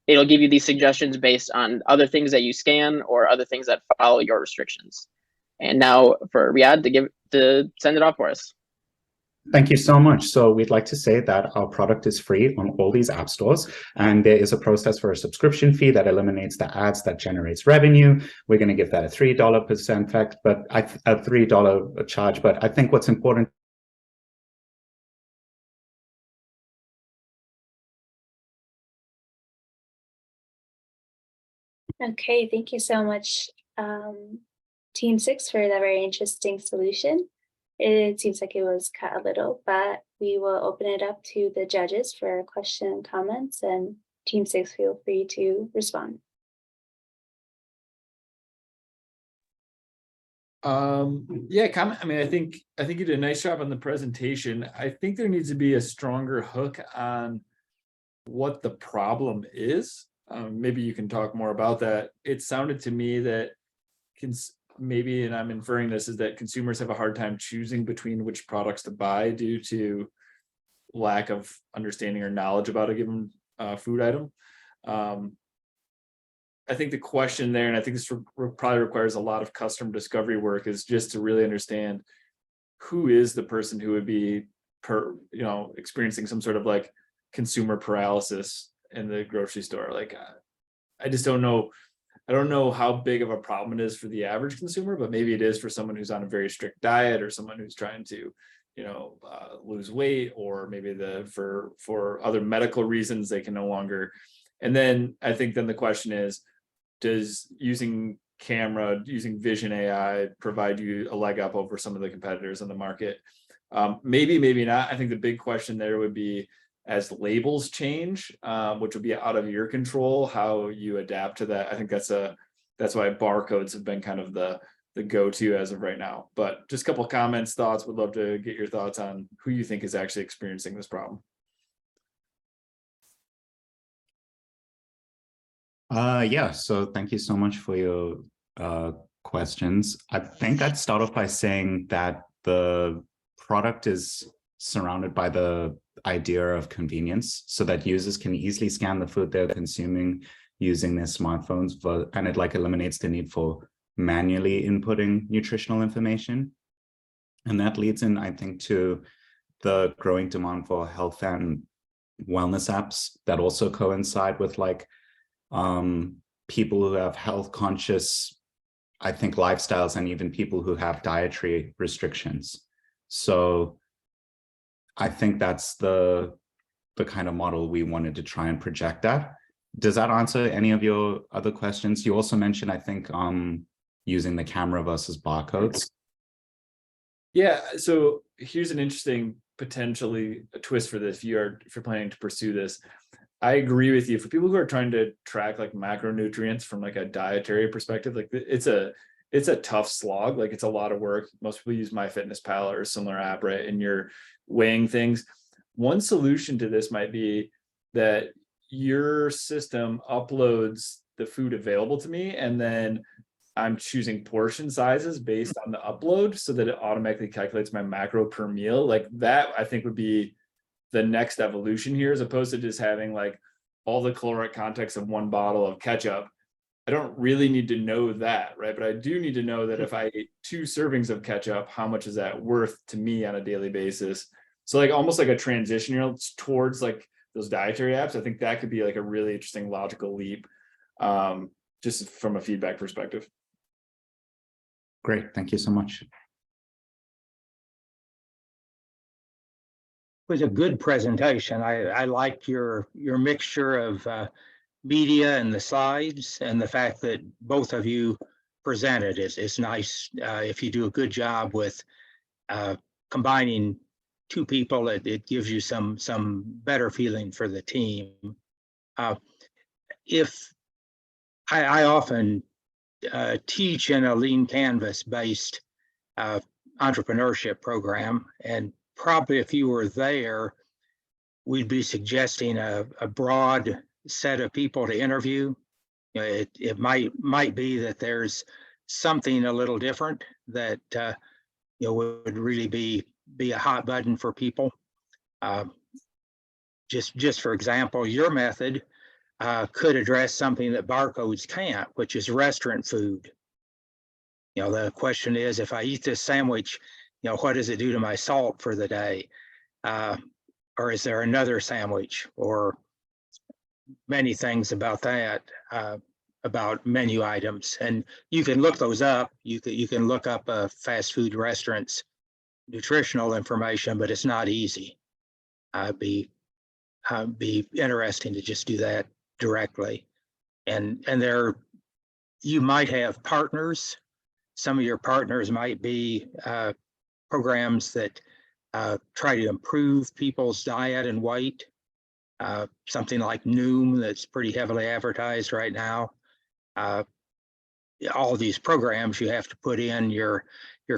it'll give you these suggestions based on other things that you scan or other things that follow your restrictions. And now for Riyadh to send it off for us. Thank you so much. So we'd like to say that our product is free on all these app stores, and there is a process for a subscription fee that eliminates the ads that generates revenue. We're going to give that a $3 fact, but a $3 charge. But I think what's important. Okay, thank you so much, Team 6, for that very interesting solution. It seems like it was cut a little, but we will open it up to the judges for question and comments, and Team 6, feel free to respond. Yeah, I mean, I think you did a nice job on the presentation. I think there needs to be a stronger hook on what the problem is. Maybe you can talk more about that. It sounded to me that maybe, and I'm inferring this, is that consumers have a hard time choosing between which products to buy due to lack of understanding or knowledge about a given food item. I think the question there, and I think this probably requires a lot of customer discovery work, is just to really understand who is the person who would be experiencing some sort of like consumer paralysis in the grocery store. Like, I just don't know. I don't know how big of a problem it is for the average consumer, but maybe it is for someone who's on a very strict diet, or someone who's trying to, lose weight, or maybe for other medical reasons they can no longer. And then I think then the question is, does using vision AI provide you a leg up over some of the competitors in the market? Maybe, maybe not. I think the big question there would be, as labels change, which would be out of your control, how you adapt to that. I think that's why barcodes have been kind of the go-to as of right now. But just a couple of comments, thoughts. Would love to get your thoughts on who you think is actually experiencing this problem. Yeah, so thank you so much for your questions. I think I'd start off by saying that the product is surrounded by the idea of convenience, so that users can easily scan the food they're consuming using their smartphones, and it eliminates the need for manually inputting nutritional information. And that leads in, I think, to the growing demand for health and wellness apps that also coincide with people who have health conscious, I think, lifestyles, and even people who have dietary restrictions. So I think that's the kind of model we wanted to try and project at. Does that answer any of your other questions? You also mentioned, I think, using the camera versus barcodes. Yeah, so here's an interesting, potentially a twist for this. If you're planning to pursue this, I agree with you. For people who are trying to track macronutrients from a dietary perspective, it's a tough slog. It's a lot of work. Most people use MyFitnessPal or a similar app, right? And you're weighing things. One solution to this might be that your system uploads the food available to me, and then I'm choosing portion sizes based on the upload, so that it automatically calculates my macro per meal. That, I think, would be the next evolution here, as opposed to just having all the caloric context of one bottle of ketchup. I don't really need to know that, right? But I do need to know that if I ate 2 servings of ketchup, how much is that worth to me on a daily basis? So almost like a transition towards those dietary apps. I think that could be a really interesting logical leap, just from a feedback perspective. Great, thank you so much. It was a good presentation. I liked your mixture of media and the slides, and the fact that both of you presented. It's nice if you do a good job with combining 2 people. It gives you some better feeling for the team. If I often teach in a lean canvas based entrepreneurship program, and probably if you were there, we'd be suggesting a broad set of people to interview. It might be that there's something a little different that would really be a hot button for people. Just for example, your method, could address something that barcodes can't, which is restaurant food. You know, the question is, if I eat this sandwich, you know, what does it do to my salt for the day? Or is there another sandwich, or many things about that, about menu items? And you can look those up. You can look up fast food restaurants' nutritional information, but it's not easy. Be interesting to just do that directly. And there, you might have partners. Some of your partners might be programs that try to improve people's diet and weight. Something like Noom that's pretty heavily advertised right now. All of these programs, you have to put in your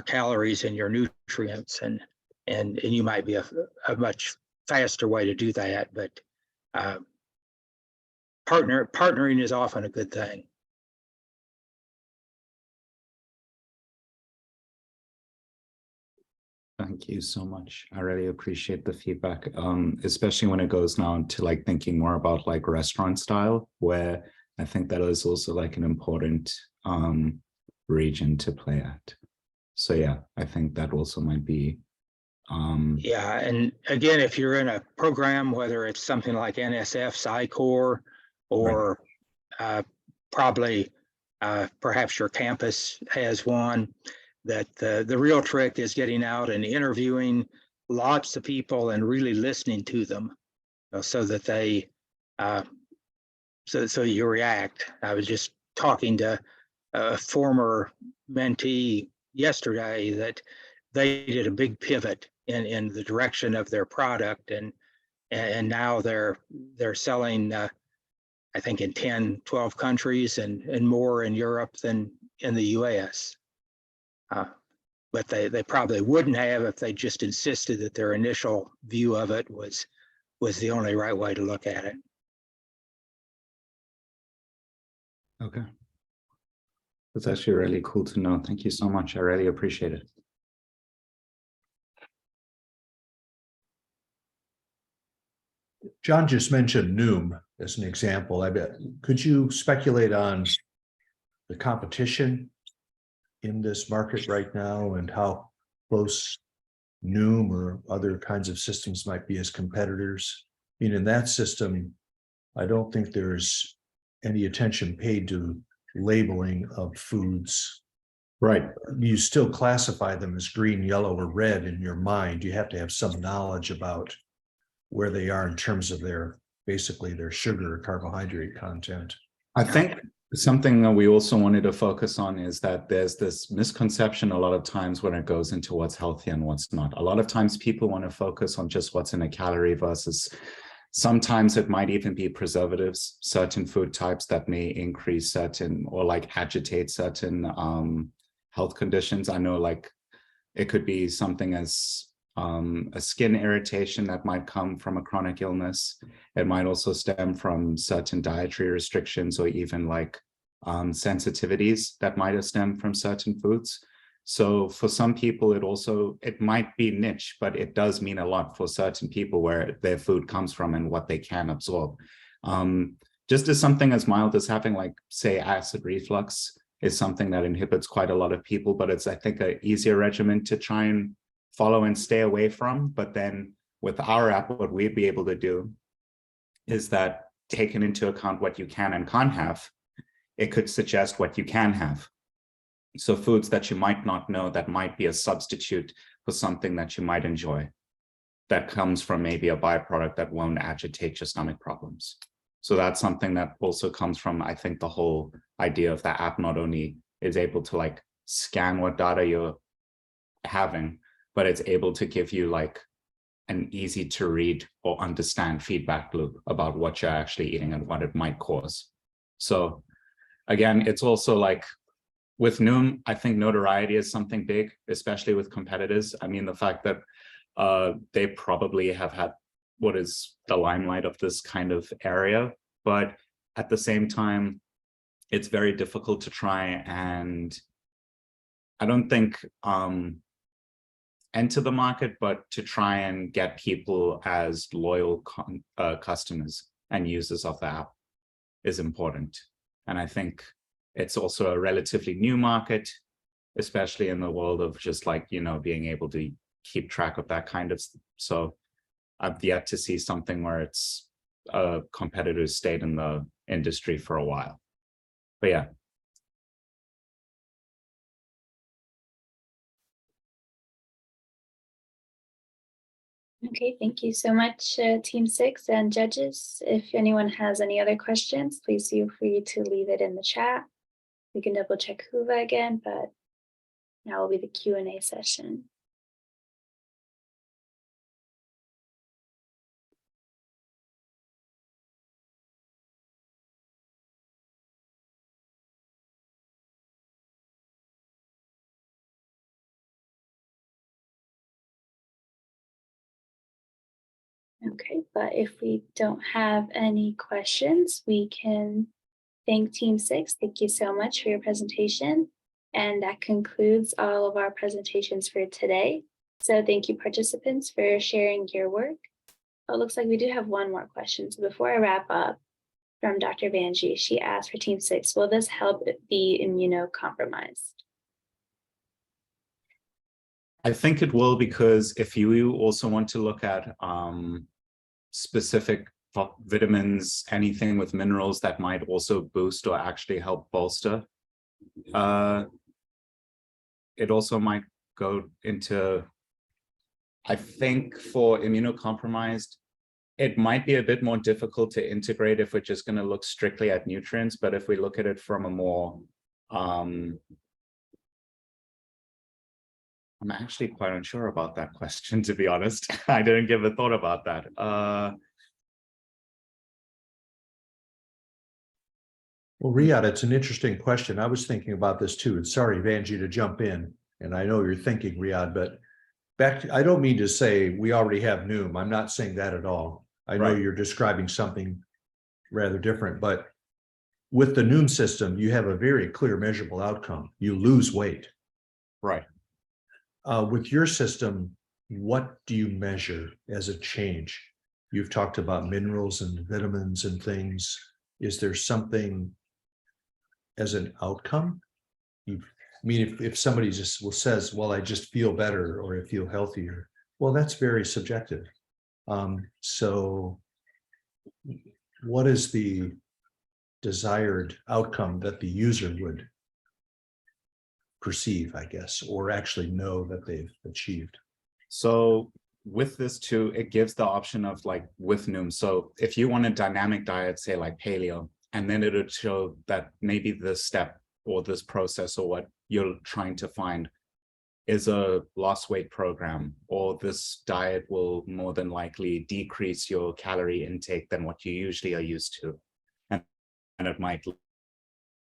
calories and your nutrients, and you might be a much faster way to do that. But partnering is often a good thing. Thank you so much. I really appreciate the feedback, especially when it goes now to like thinking more about like restaurant style, where I think that is also like an important region to play at. So yeah, I think that also might be. Yeah, and again, if you're in a program, whether it's something like NSF, PsyCore, or probably perhaps your campus has one, that the real trick is getting out and interviewing lots of people and really listening to them, so that they so you react. I was just talking to a former mentee yesterday that they did a big pivot in the direction of their product, and now they're selling I think in 10, 12 countries and more in Europe than in the US. But they probably wouldn't have if they just insisted that their initial view of it was the only right way to look at it. Okay. That's actually really cool to know. Thank you so much. I really appreciate it. John just mentioned Noom as an example. I bet, could you speculate on the competition in this market right now and how close Noom or other kinds of systems might be as competitors? I mean, in that system, I don't think there's any attention paid to labeling of foods. Right. You still classify them as green, yellow, or red in your mind. You have to have some knowledge about where they are in terms of their, basically their sugar or carbohydrate content. I think something that we also wanted to focus on is that there's this misconception a lot of times when it goes into what's healthy and what's not. A lot of times people want to focus on just what's in a calorie versus sometimes it might even be preservatives, certain food types that may increase certain or like agitate certain health conditions. I know like it could be something as a skin irritation that might come from a chronic illness. It might also stem from certain dietary restrictions or even like sensitivities that might have stemmed from certain foods. So for some people, it might be niche, but it does mean a lot for certain people where their food comes from and what they can absorb. Just as something as mild as having like, say, acid reflux is something that inhibits quite a lot of people, but it's, I think, an easier regimen to try and follow and stay away from. But then with our app, what we'd be able to do is that taking into account what you can and can't have, it could suggest what you can have. So foods that you might not know that might be a substitute for something that you might enjoy that comes from maybe a byproduct that won't agitate your stomach problems. So that's something that also comes from, I think, the whole idea of the app not only is able to like scan what data you're having, but it's able to give you like an easy to read or understand feedback loop about what you're actually eating and what it might cause. So again, it's also like with Noom, I think notoriety is something big, especially with competitors. I mean, the fact that they probably have had what is the limelight of this kind of area, but at the same time, it's very difficult to try and, I don't think, enter the market, but to try and get people as loyal customers and users of the app. is important. And I think it's also a relatively new market, especially in the world of just like, you know, being able to keep track of that kind of stuff. So I've yet to see something where it's a competitor who's stayed in the industry for a while. But yeah. Okay, thank you so much, Team 6 and judges. If anyone has any other questions, please feel free to leave it in the chat. We can double check Huva again, but now will be the Q&A session. Okay, but if we don't have any questions, we can thank Team 6. Thank you so much for your presentation. And that concludes all of our presentations for today. So thank you, participants, for sharing your work. Oh, it looks like we do have one more question. So before I wrap up, from Dr. Vanji, she asked for Team 6, will this help the immunocompromised? I think it will, because if you also want to look at specific vitamins, anything with minerals that might also boost or actually help bolster, it also might go into, I think for immunocompromised, it might be a bit more difficult to integrate if we're just going to look strictly at nutrients. But if we look at it from a more, I'm actually quite unsure about that question, to be honest. I didn't give a thought about that. Well, Riyadh, it's an interesting question. I was thinking about this too. And sorry, Vanji, to jump in. And I know you're thinking, Riyadh, but I don't mean to say we already have Noom. I'm not saying that at all. I know you're describing something rather different, but with the Noom system, you have a very clear measurable outcome. You lose weight. Right. With your system, what do you measure as a change? You've talked about minerals and vitamins and things. Is there something as an outcome? I mean, if somebody just says, well, I just feel better or I feel healthier, well, that's very subjective. So what is the desired outcome that the user would perceive, I guess, or actually know that they've achieved? So with this too, it gives the option of like with Noom. So if you want a dynamic diet, say like paleo, and then it would show that maybe this step or this process or what you're trying to find is a lost weight program, or this diet will more than likely decrease your calorie intake than what you usually are used to. And it might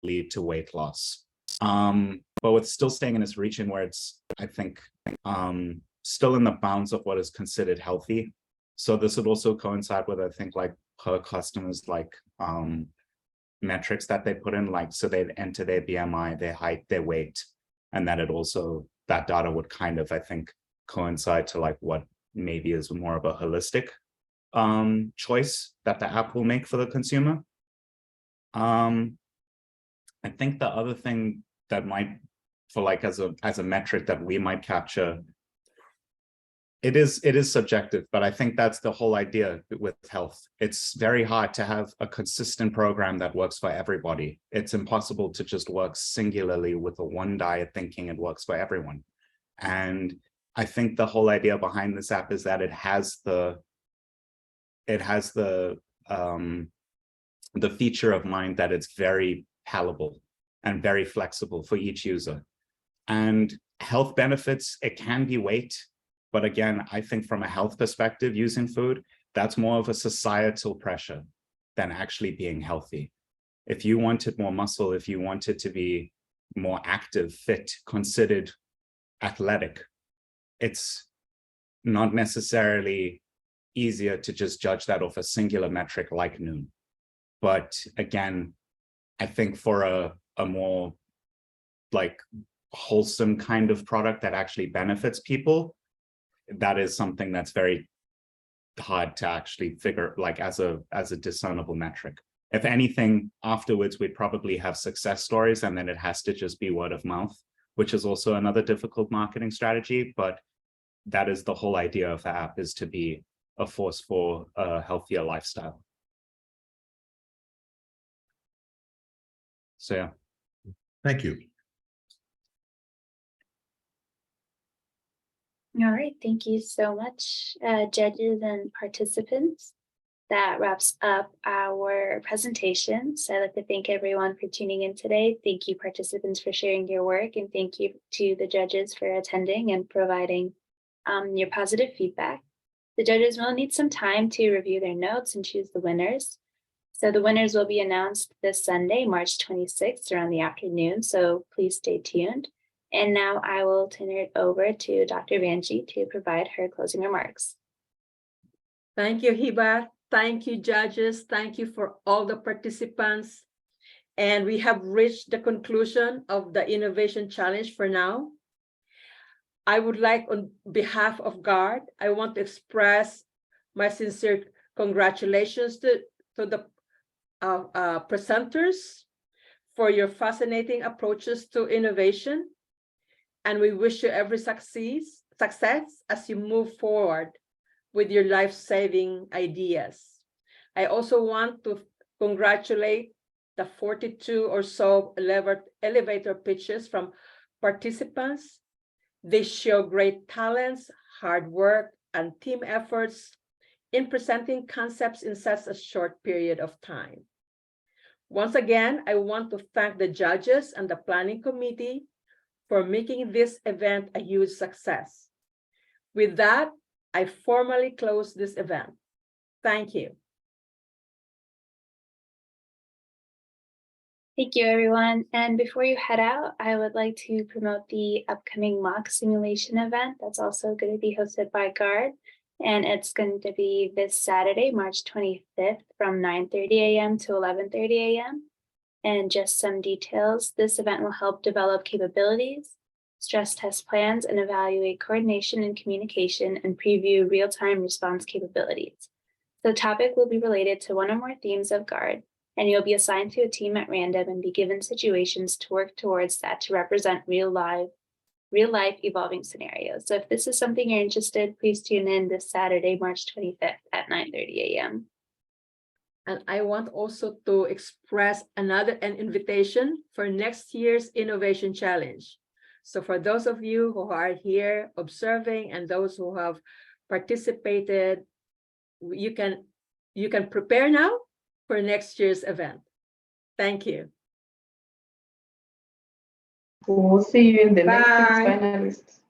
lead to weight loss. But it's still staying in this region where it's, I think, still in the bounds of what is considered healthy. So this would also coincide with, I think, like per customers, like metrics that they put in, like, so they'd enter their BMI, their height, their weight, and that it also, that data would kind of, I think, coincide to like what maybe is more of a holistic choice that the app will make for the consumer. I think the other thing that might, for like as a metric that we might capture, it is subjective, but I think that's the whole idea with health. It's very hard to have a consistent program that works for everybody. It's impossible to just work singularly with a one diet thinking it works for everyone. And I think the whole idea behind this app is that it has the feature of mind that it's very palatable and very flexible for each user. And health benefits, it can be weight. But again, I think from a health perspective, using food, that's more of a societal pressure than actually being healthy. If you wanted more muscle, if you wanted to be more active, fit, considered athletic, it's not necessarily easier to just judge that off a singular metric like Noom. But again, I think for a more like wholesome kind of product that actually benefits people, that is something that's very hard to actually figure like as a discernible metric. If anything, afterwards, we'd probably have success stories, and then it has to just be word of mouth, which is also another difficult marketing strategy. But that is the whole idea of the app, is to be a force for a healthier lifestyle. So, yeah. Thank you. All right, thank you so much, judges and participants. That wraps up our presentation. So I'd like to thank everyone for tuning in today. Thank you, participants, for sharing your work, and thank you to the judges for attending and providing your positive feedback. The judges will need some time to review their notes and choose the winners. So the winners will be announced this Sunday, March 26th around the afternoon, so please stay tuned. And now I will turn it over to Dr. Vanjie to provide her closing remarks. Thank you, Hiba. Thank you, judges. Thank you for all the participants. And we have reached the conclusion of the Innovation Challenge for now. I would like, on behalf of GARD, I want to express my sincere congratulations to the presenters for your fascinating approaches to innovation. And we wish you every success as you move forward with your life-saving ideas. I also want to congratulate the 42 or so elevator pitches from participants. They show great talents, hard work, and team efforts in presenting concepts in such a short period of time. Once again, I want to thank the judges and the planning committee for making this event a huge success. With that, I formally close this event. Thank you. Thank you, everyone. And before you head out, I would like to promote the upcoming mock simulation event that's also going to be hosted by GARD. And it's going to be this Saturday, March 25th from 9:30 a.m. to 11:30 a.m. And just some details, this event will help develop capabilities, stress test plans, and evaluate coordination and communication, and preview real-time response capabilities. The topic will be related to one or more themes of GARD, and you'll be assigned to a team at random and be given situations to work towards that to represent real life evolving scenarios. So if this is something you're interested, please tune in this Saturday, March 25th at 9:30 a.m. And I want also to express an invitation for next year's Innovation Challenge. So for those of you who are here observing and those who have participated, you can prepare now for next year's event. Thank you. We'll see you in the next Bye. finalists.